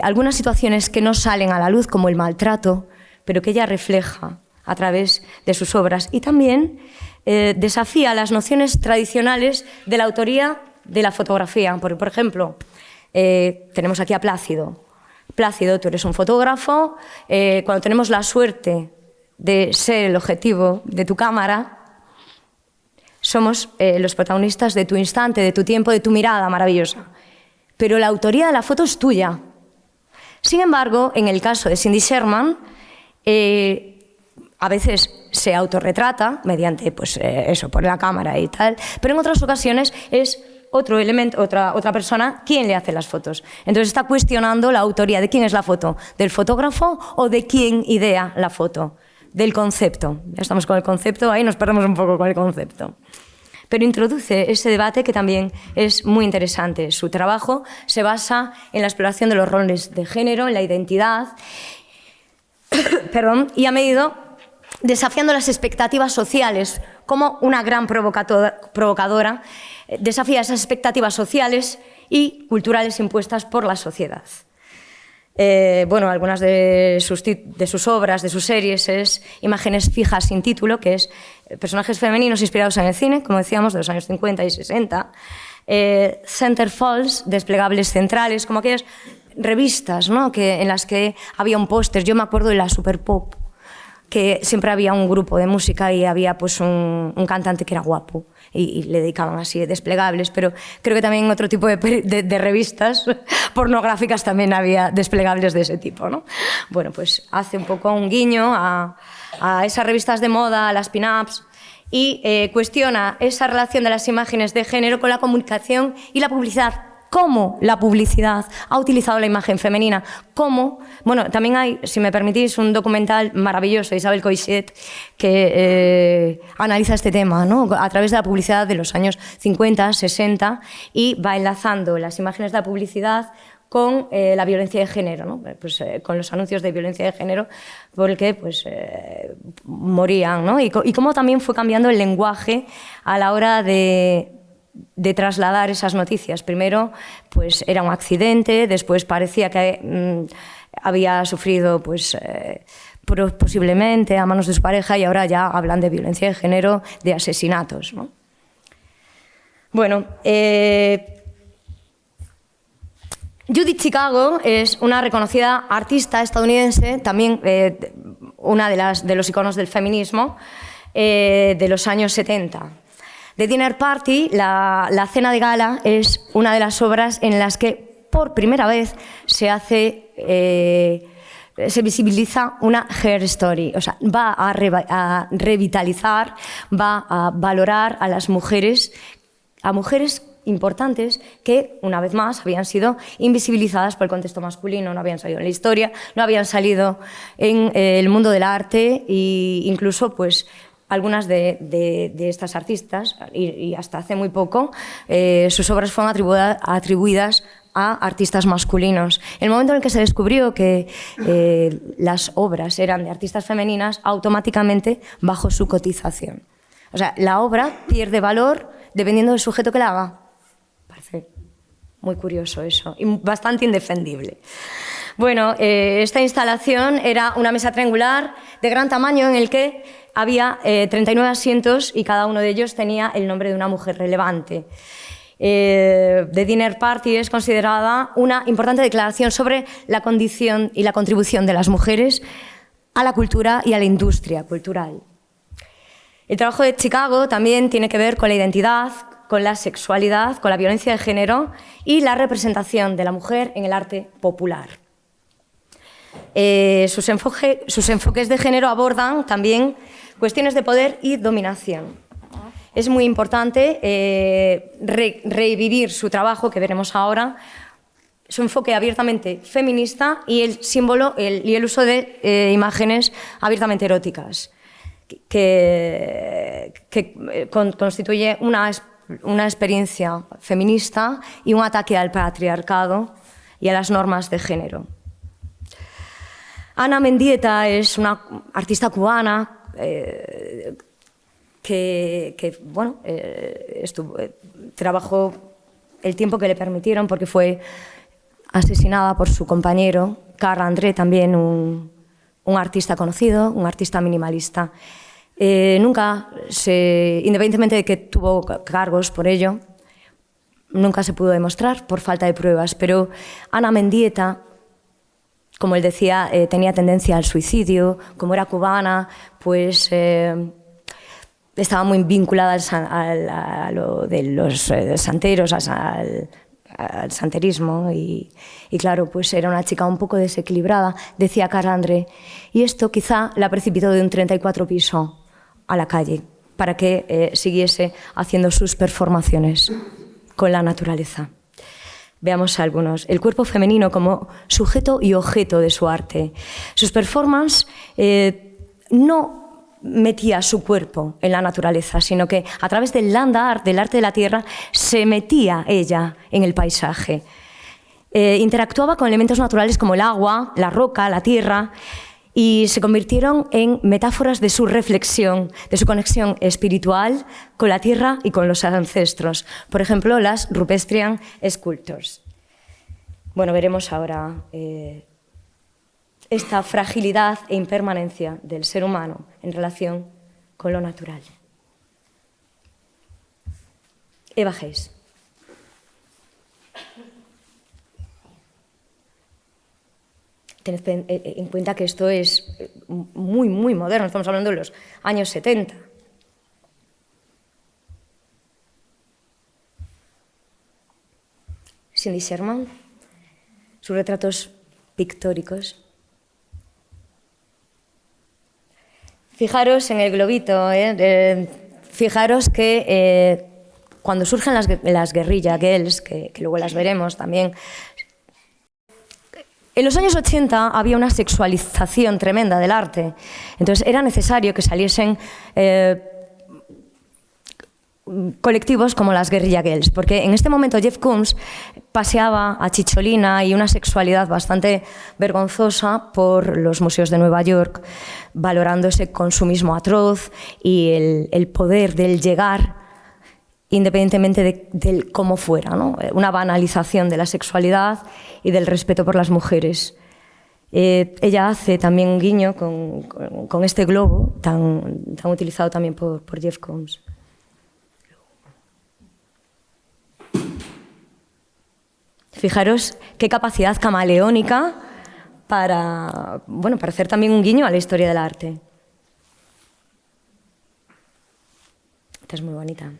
algunas situaciones que no salen a la luz como el maltrato, pero que ella refleja a través de sus obras, y también desafía las nociones tradicionales de la autoría de la fotografía. Por ejemplo, tenemos aquí a Plácido. Plácido, tú eres un fotógrafo, cuando tenemos la suerte de ser el objetivo de tu cámara, somos los protagonistas de tu instante, de tu tiempo, de tu mirada maravillosa. Pero la autoría de la foto es tuya. Sin embargo, en el caso de Cindy Sherman, a veces se autorretrata mediante, pues, eso, por la cámara y tal, pero en otras ocasiones es otro elemento, otra persona quien le hace las fotos. Entonces está cuestionando la autoría de quién es la foto, del fotógrafo o de quién idea la foto, del concepto. Ya estamos con el concepto, ahí nos perdemos un poco con el concepto. Pero introduce ese debate que también es muy interesante. Su trabajo se basa en la exploración de los roles de género, en la identidad, y a menudo desafiando las expectativas sociales, como una gran provocadora, desafía esas expectativas sociales y culturales impuestas por la sociedad. Bueno, algunas de sus obras, de sus series, es Imágenes fijas sin título, que es personajes femeninos inspirados en el cine, como decíamos, de los años 50 y 60. Centerfolds, desplegables centrales, como aquellas revistas, ¿no?, en las que había un póster. Yo me acuerdo de la Super Pop, que siempre había un grupo de música y había, pues, un cantante que era guapo y le dedicaban así desplegables, pero creo que también en otro tipo de revistas pornográficas también había desplegables de ese tipo, ¿no? Bueno, pues hace un poco un guiño a esas revistas de moda, a las pin-ups, y cuestiona esa relación de las imágenes de género con la comunicación y la publicidad. Cómo la publicidad ha utilizado la imagen femenina, cómo... Bueno, también hay, si me permitís, un documental maravilloso de Isabel Coixet que analiza este tema, ¿no?, a través de la publicidad de los años 50, 60, y va enlazando las imágenes de la publicidad con la violencia de género, ¿no?, pues, con los anuncios de violencia de género por el que, pues, morían, ¿no?, y cómo también fue cambiando el lenguaje a la hora de trasladar esas noticias. Primero, pues, era un accidente, después parecía que había sufrido, pues, posiblemente a manos de su pareja, y ahora ya hablan de violencia de género, de asesinatos, ¿no? Bueno, Judith Chicago es una reconocida artista estadounidense, también una de los iconos del feminismo de los años 70. The Dinner Party, la cena de gala, es una de las obras en las que por primera vez se visibiliza una hair story. O sea, va a revitalizar, va a valorar a las mujeres, a mujeres importantes que, una vez más, habían sido invisibilizadas por el contexto masculino, no habían salido en la historia, no habían salido en el mundo del arte, e incluso, pues, algunas de estas artistas, y hasta hace muy poco, sus obras fueron atribuidas a artistas masculinos. En el momento en el que se descubrió que las obras eran de artistas femeninas, automáticamente bajó su cotización. O sea, la obra pierde valor dependiendo del sujeto que la haga. Parece muy curioso eso, y bastante indefendible. Bueno, esta instalación era una mesa triangular de gran tamaño en el que había 39 asientos y cada uno de ellos tenía el nombre de una mujer relevante. The Dinner Party es considerada una importante declaración sobre la condición y la contribución de las mujeres a la cultura y a la industria cultural. El trabajo de Chicago también tiene que ver con la identidad, con la sexualidad, con la violencia de género y la representación de la mujer en el arte popular. Sus enfoques de género abordan también cuestiones de poder y dominación. Es muy importante revivir su trabajo, que veremos ahora, su enfoque abiertamente feminista y el símbolo y el uso de imágenes abiertamente eróticas, que constituye una experiencia feminista y un ataque al patriarcado y a las normas de género. Ana Mendieta es una artista cubana que bueno, trabajó el tiempo que le permitieron porque fue asesinada por su compañero, Carl André, también un artista conocido, un artista minimalista. Nunca independientemente de que tuvo cargos por ello, nunca se pudo demostrar por falta de pruebas, pero Ana Mendieta, como él decía, tenía tendencia al suicidio. Como era cubana, pues estaba muy vinculada a lo de los santeros, al santerismo y claro, pues era una chica un poco desequilibrada, decía Carl André, y esto quizá la precipitó de un 34 piso a la calle para que siguiese haciendo sus performaciones con la naturaleza. Veamos algunos. El cuerpo femenino como sujeto y objeto de su arte. Sus performances no metía su cuerpo en la naturaleza, sino que a través del land art, del arte de la tierra, se metía ella en el paisaje. Interactuaba con elementos naturales como el agua, la roca, la tierra, y se convirtieron en metáforas de su reflexión, de su conexión espiritual con la tierra y con los ancestros. Por ejemplo, las Rupestrian Sculptures. Bueno, veremos ahora esta fragilidad e impermanencia del ser humano en relación con lo natural. Eva Hayes. Tened en cuenta que esto es muy, muy moderno, estamos hablando de los años 70. Cindy Sherman, sus retratos pictóricos. Fijaros en el globito, fijaros que cuando surgen las guerrilla girls, que luego las veremos también, en los años 80 había una sexualización tremenda del arte, entonces era necesario que saliesen colectivos como las Guerrilla Girls, porque en este momento Jeff Koons paseaba a chicholina y una sexualidad bastante vergonzosa por los museos de Nueva York, valorando ese consumismo atroz y el poder del llegar independientemente de cómo fuera, ¿no? Una banalización de la sexualidad y del respeto por las mujeres. Ella hace también un guiño con este globo tan utilizado también por Jeff Koons. Fijaros qué capacidad camaleónica para hacer también un guiño a la historia del arte. Esta es muy bonita.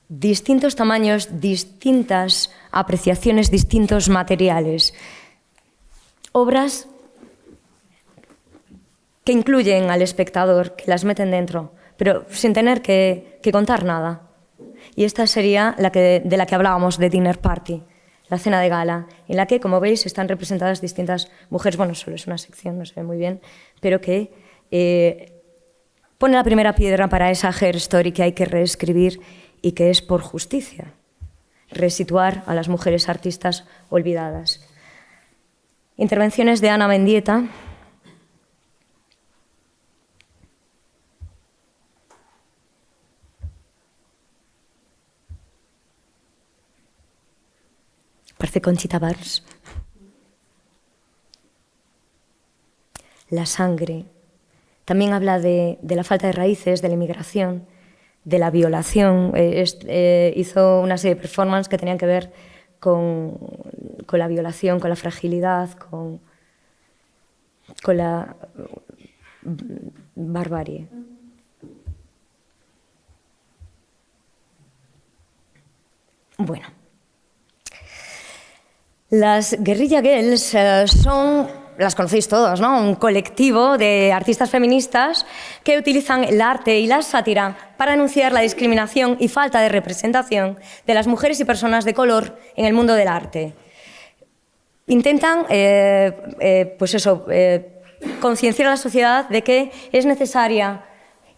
Distintos tamaños, distintas apreciaciones, distintos materiales. Obras que incluyen al espectador, que las meten dentro, pero sin tener que contar nada. Y esta sería de la que hablábamos, de Dinner Party, la cena de gala, en la que, como veis, están representadas distintas mujeres, bueno, solo es una sección, no se ve muy bien, pero que pone la primera piedra para esa hair story que hay que reescribir y que es por justicia, resituar a las mujeres artistas olvidadas. Intervenciones de Ana Mendieta. Parece Conchita Bars. La sangre. También habla de la falta de raíces, de la inmigración, de la violación. Hizo una serie de performances que tenían que ver con la violación, con la fragilidad, con la barbarie. Bueno. Las Guerrilla Girls son, las conocéis todos, ¿no? Un colectivo de artistas feministas que utilizan el arte y la sátira para anunciar la discriminación y falta de representación de las mujeres y personas de color en el mundo del arte. Intentan, concienciar a la sociedad de que es necesaria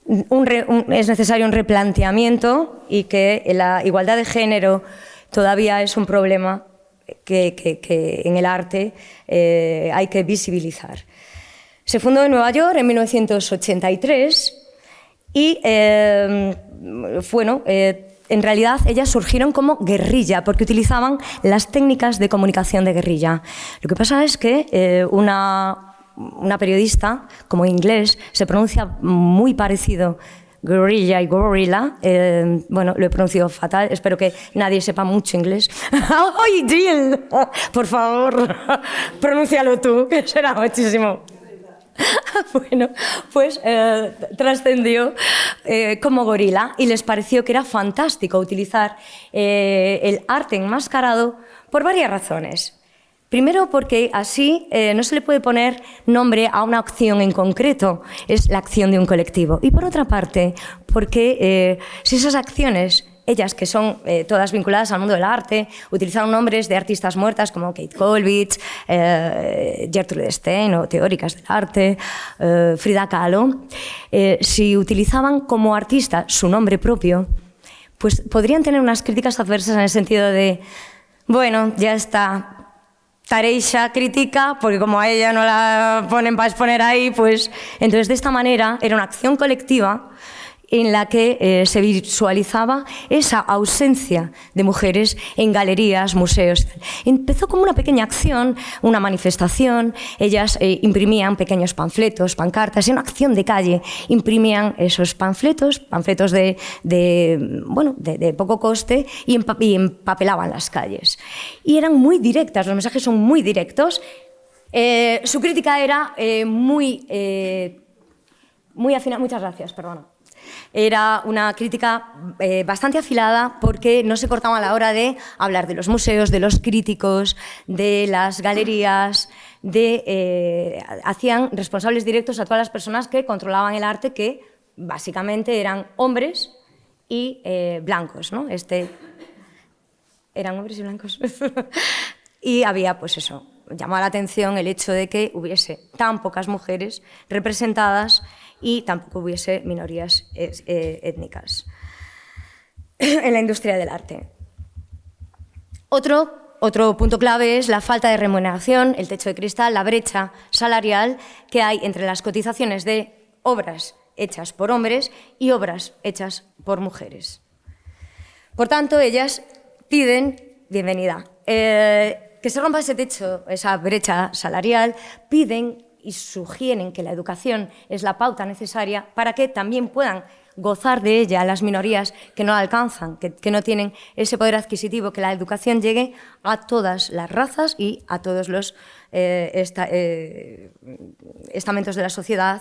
es necesario un replanteamiento y que la igualdad de género todavía es un problema que en el arte hay que visibilizar. Se fundó en Nueva York en 1983 y, en realidad ellas surgieron como guerrilla porque utilizaban las técnicas de comunicación de guerrilla. Lo que pasa es que una periodista, como en inglés, se pronuncia muy parecido guerrilla y gorilla. Bueno, lo he pronunciado fatal, espero que nadie sepa mucho inglés. ¡Ay, Jill! Por favor, pronúncialo tú, que será muchísimo. Bueno, pues trascendió como gorila y les pareció que era fantástico utilizar el arte enmascarado por varias razones. Primero, porque así no se le puede poner nombre a una acción en concreto, es la acción de un colectivo. Y por otra parte, porque si esas acciones, ellas que son todas vinculadas al mundo del arte, utilizaron nombres de artistas muertas como Kate Kollwitz, Gertrude Stein o teóricas del arte, Frida Kahlo, si utilizaban como artista su nombre propio, pues podrían tener unas críticas adversas en el sentido de, bueno, ya está, Tareisha critica, porque como a ella no la ponen para exponer ahí, pues entonces de esta manera era una acción colectiva en la que se visualizaba esa ausencia de mujeres en galerías, museos. Empezó como una pequeña acción, una manifestación, ellas imprimían pequeños panfletos, pancartas, en una acción de calle, imprimían esos panfletos de poco coste y empapelaban las calles. Y eran muy directas, los mensajes son muy directos. Su crítica era muy afinada. Muchas gracias, perdona. Era una crítica bastante afilada porque no se cortaba a la hora de hablar de los museos, de los críticos, de las galerías, hacían responsables directos a todas las personas que controlaban el arte, que básicamente eran hombres y blancos, ¿no? Eran hombres y blancos. Y había, pues eso, llamaba la atención el hecho de que hubiese tan pocas mujeres representadas y tampoco hubiese minorías étnicas en la industria del arte. Otro punto clave es la falta de remuneración, el techo de cristal, la brecha salarial que hay entre las cotizaciones de obras hechas por hombres y obras hechas por mujeres. Por tanto, ellas piden bienvenida. Que se rompa ese techo, esa brecha salarial, piden y sugieren que la educación es la pauta necesaria para que también puedan gozar de ella las minorías que no la alcanzan, que no tienen ese poder adquisitivo, que la educación llegue a todas las razas y a todos los estamentos de la sociedad.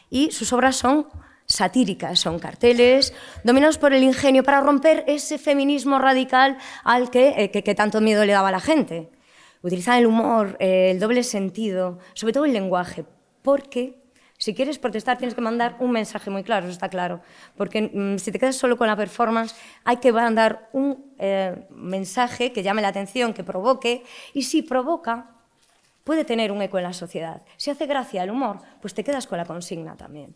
Y sus obras son satíricas, son carteles dominados por el ingenio para romper ese feminismo radical al que tanto miedo le daba a la gente. Utilizar el humor, el doble sentido, sobre todo el lenguaje, porque si quieres protestar tienes que mandar un mensaje muy claro, eso está claro, porque si te quedas solo con la performance hay que mandar un mensaje que llame la atención, que provoque, y si provoca puede tener un eco en la sociedad. Si hace gracia el humor, pues te quedas con la consigna también,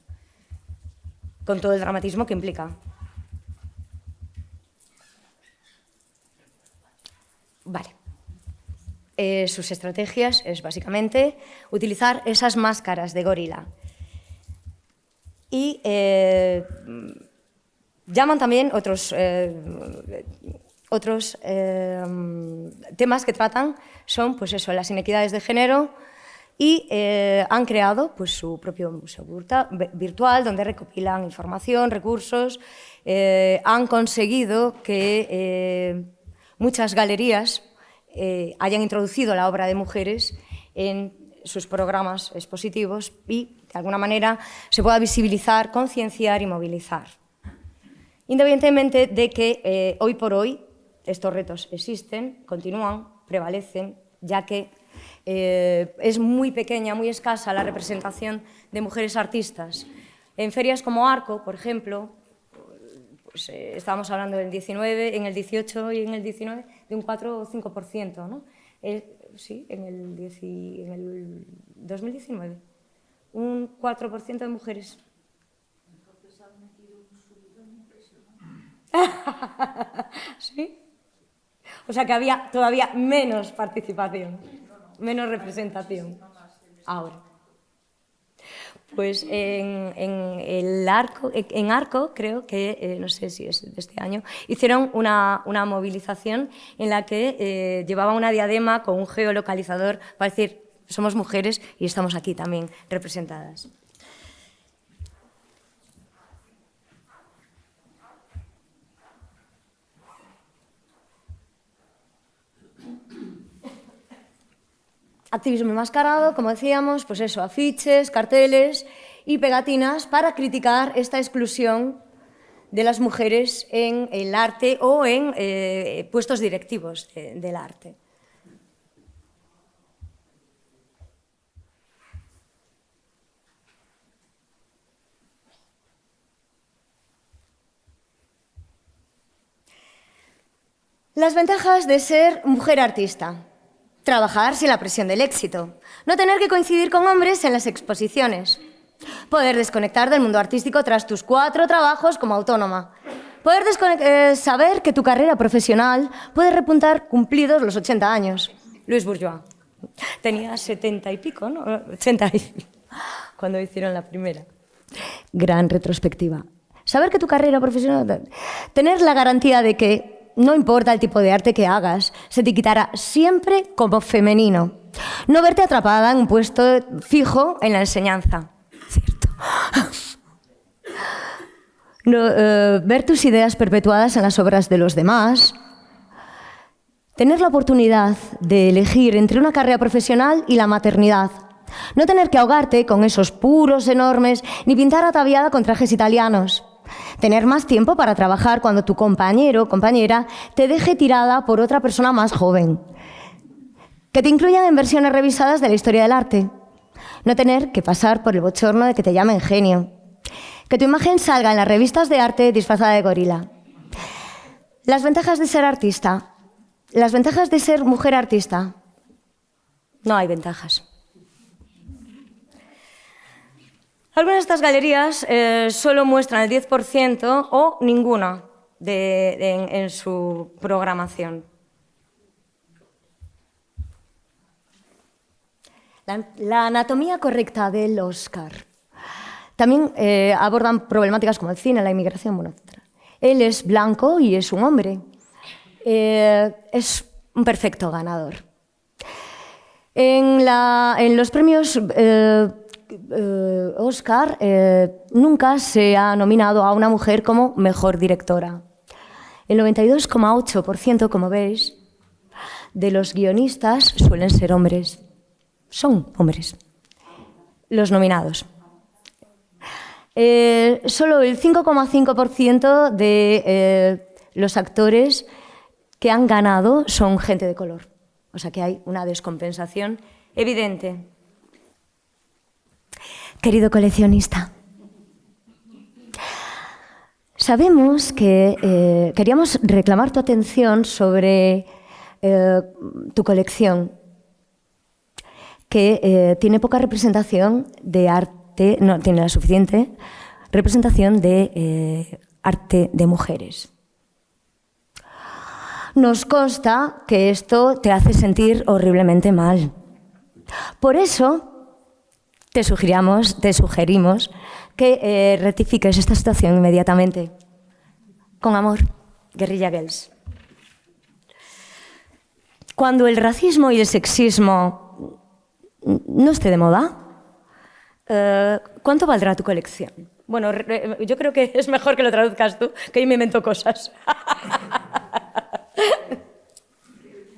con todo el dramatismo que implica. Vale. Sus estrategias es básicamente utilizar esas máscaras de gorila. Y llaman también otros temas que tratan, son pues eso, las inequidades de género, y han creado pues, su propio museo virtual donde recopilan información, recursos. Han conseguido que muchas galerías hayan introducido la obra de mujeres en sus programas expositivos y, de alguna manera, se pueda visibilizar, concienciar y movilizar. Independientemente de que hoy por hoy estos retos existen, continúan, prevalecen, ya que es muy pequeña, muy escasa la representación de mujeres artistas. En ferias como Arco, por ejemplo, pues, estábamos hablando del 19, en el 18 y en el 19 de un 4 o 5%, ¿no? Sí, en el 2019, un 4% de mujeres. ¿Sí? O sea que había todavía menos participación, menos representación. Ahora. Pues en Arco, creo que, no sé si es de este año, hicieron una movilización en la que llevaba una diadema con un geolocalizador para decir, somos mujeres y estamos aquí también representadas. Activismo enmascarado, como decíamos, pues eso, afiches, carteles y pegatinas para criticar esta exclusión de las mujeres en el arte o en puestos directivos del arte. Las ventajas de ser mujer artista. Trabajar sin la presión del éxito. No tener que coincidir con hombres en las exposiciones. Poder desconectar del mundo artístico tras tus 4 trabajos como autónoma. Poder saber que tu carrera profesional puede repuntar cumplidos los 80 años. Luis Bourgeois. Tenía 70 y pico, ¿no? 80 y pico, cuando hicieron la primera. Gran retrospectiva. Saber que tu carrera profesional... Tener la garantía de que no importa el tipo de arte que hagas, se te quitará siempre como femenino. No verte atrapada en un puesto fijo en la enseñanza. ¿Cierto? No, ver tus ideas perpetuadas en las obras de los demás. Tener la oportunidad de elegir entre una carrera profesional y la maternidad. No tener que ahogarte con esos puros enormes ni pintar ataviada con trajes italianos. Tener más tiempo para trabajar cuando tu compañero o compañera te deje tirada por otra persona más joven. Que te incluyan en versiones revisadas de la historia del arte. No tener que pasar por el bochorno de que te llamen genio. Que tu imagen salga en las revistas de arte disfrazada de gorila. Las ventajas de ser artista. Las ventajas de ser mujer artista. No hay ventajas. Algunas de estas galerías solo muestran el 10% o ninguna en su programación. La anatomía correcta del Oscar. También abordan problemáticas como el cine, la inmigración, bueno, etc. Él es blanco y es un hombre. Es un perfecto ganador. En los premios Oscar nunca se ha nominado a una mujer como mejor directora. El 92,8%, como veis, de los guionistas suelen ser hombres. Son hombres, los nominados. Solo el 5,5% de los actores que han ganado son gente de color. O sea que hay una descompensación evidente. Querido coleccionista, sabemos que queríamos reclamar tu atención sobre tu colección, que tiene poca representación de arte, no tiene la suficiente representación de arte de mujeres. Nos consta que esto te hace sentir horriblemente mal. Por eso te sugerimos que rectifiques esta situación inmediatamente. Con amor, Guerrilla Girls. Cuando el racismo y el sexismo no esté de moda, ¿cuánto valdrá tu colección? Bueno, yo creo que es mejor que lo traduzcas tú, que yo me invento cosas.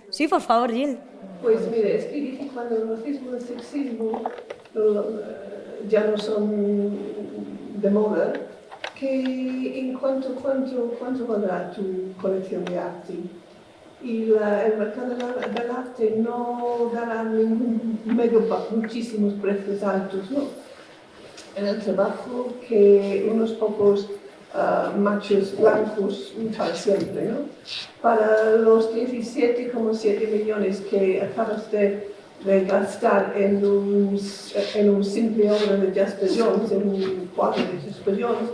Sí, por favor, Jill. Pues mire, es que dije cuando el racismo y el sexismo ya no son de moda, que en cuánto valdrá tu colección de arte. Y el mercado del arte no dará ningún megabuck, muchísimos precios altos, ¿no? En el trabajo que unos pocos machos blancos tal siempre, ¿no? Para los 17,7 millones que acabas de gastar en un simple obra de Jasper Johns, en un cuadro de Jasper Johns,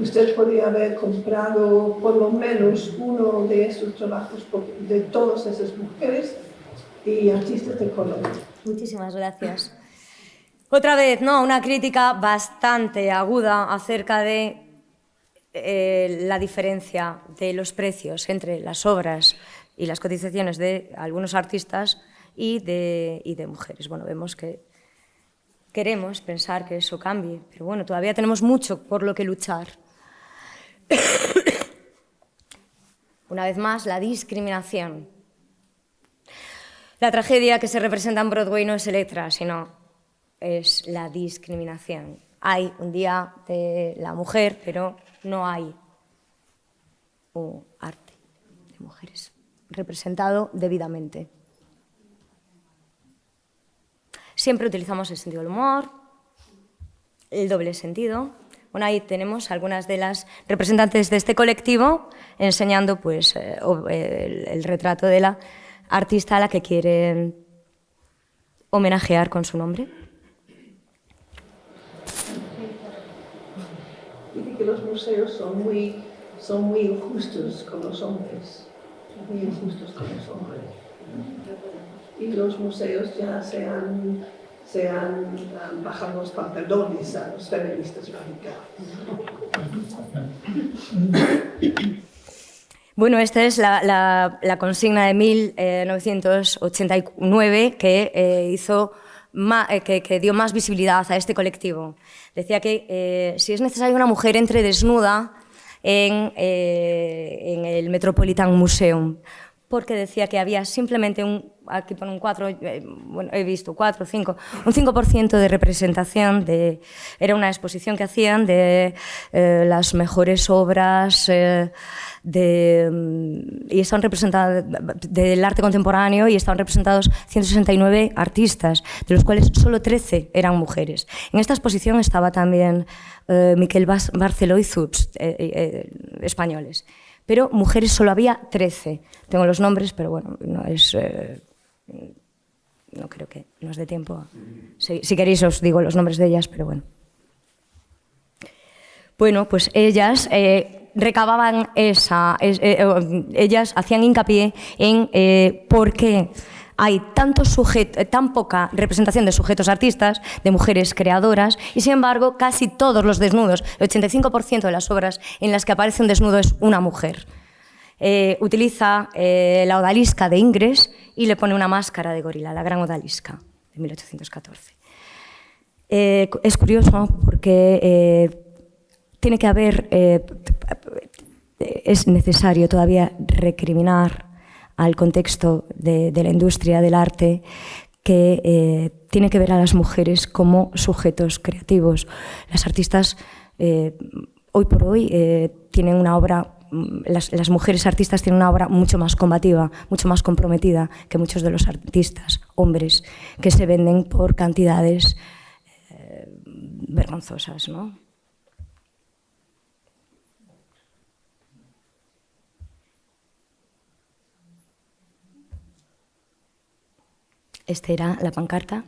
usted podría haber comprado por lo menos uno de estos trabajos de todas esas mujeres y artistas de Colombia. Muchísimas gracias. Otra vez, ¿no? Una crítica bastante aguda acerca de la diferencia de los precios entre las obras y las cotizaciones de algunos artistas y de mujeres. Bueno, vemos que queremos pensar que eso cambie, pero bueno, todavía tenemos mucho por lo que luchar. Una vez más, la discriminación. La tragedia que se representa en Broadway no es Electra, sino es la discriminación. Hay un día de la mujer, pero no hay un arte de mujeres representado debidamente. Siempre utilizamos el sentido del humor, el doble sentido. Bueno, ahí tenemos algunas de las representantes de este colectivo enseñando pues, el retrato de la artista a la que quieren homenajear con su nombre. Dice que los museos son muy injustos con los hombres, muy injustos con los hombres. Y los museos ya se han bajado los pantalones a los feministas radicales. Bueno, esta es la consigna de 1989 que que dio más visibilidad a este colectivo. Decía que si es necesario una mujer entre desnuda en el Metropolitan Museum, porque decía que había simplemente aquí pone un 4, bueno, he visto 4, 5, un 5% de representación, era una exposición que hacían de las mejores obras y estaban representadas del arte contemporáneo y estaban representados 169 artistas, de los cuales solo 13 eran mujeres. En esta exposición estaba también Miquel Barceló y Zups, españoles. Pero mujeres solo había 13. Tengo los nombres, pero bueno, no creo que nos dé tiempo. Si queréis os digo los nombres de ellas, pero bueno. Bueno, pues ellas recababan ellas hacían hincapié en por qué hay tan poca representación de sujetos artistas, de mujeres creadoras, y sin embargo casi todos los desnudos, el 85% de las obras en las que aparece un desnudo es una mujer. Utiliza la odalisca de Ingres y le pone una máscara de gorila, la gran odalisca de 1814. Es curioso porque tiene que haber, es necesario todavía recriminar al contexto de la industria del arte que tiene que ver a las mujeres como sujetos creativos. Las artistas hoy por hoy tienen una obra, las mujeres artistas tienen una obra mucho más combativa, mucho más comprometida que muchos de los artistas hombres que se venden por cantidades vergonzosas, ¿no? Esta era la pancarta.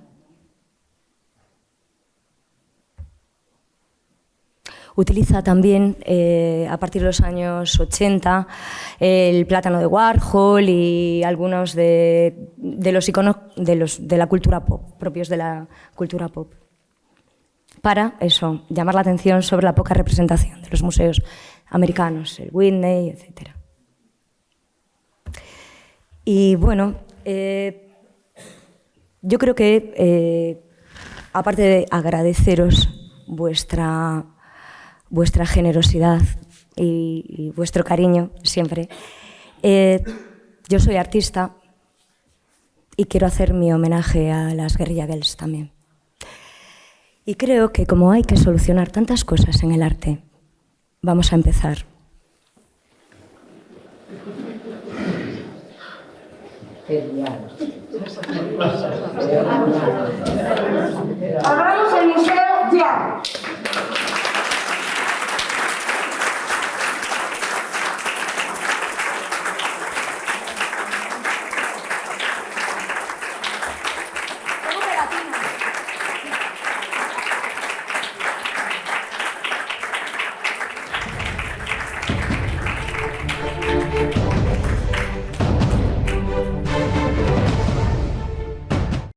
Utiliza también, a partir de los años 80, el plátano de Warhol y algunos de los iconos de la cultura pop, propios de la cultura pop, para eso, llamar la atención sobre la poca representación de los museos americanos, el Whitney, etc. Y bueno, yo creo que, aparte de agradeceros vuestra generosidad y vuestro cariño siempre, yo soy artista y quiero hacer mi homenaje a las Guerrilla Girls también. Y creo que como hay que solucionar tantas cosas en el arte, vamos a empezar. Abramos el museo ya.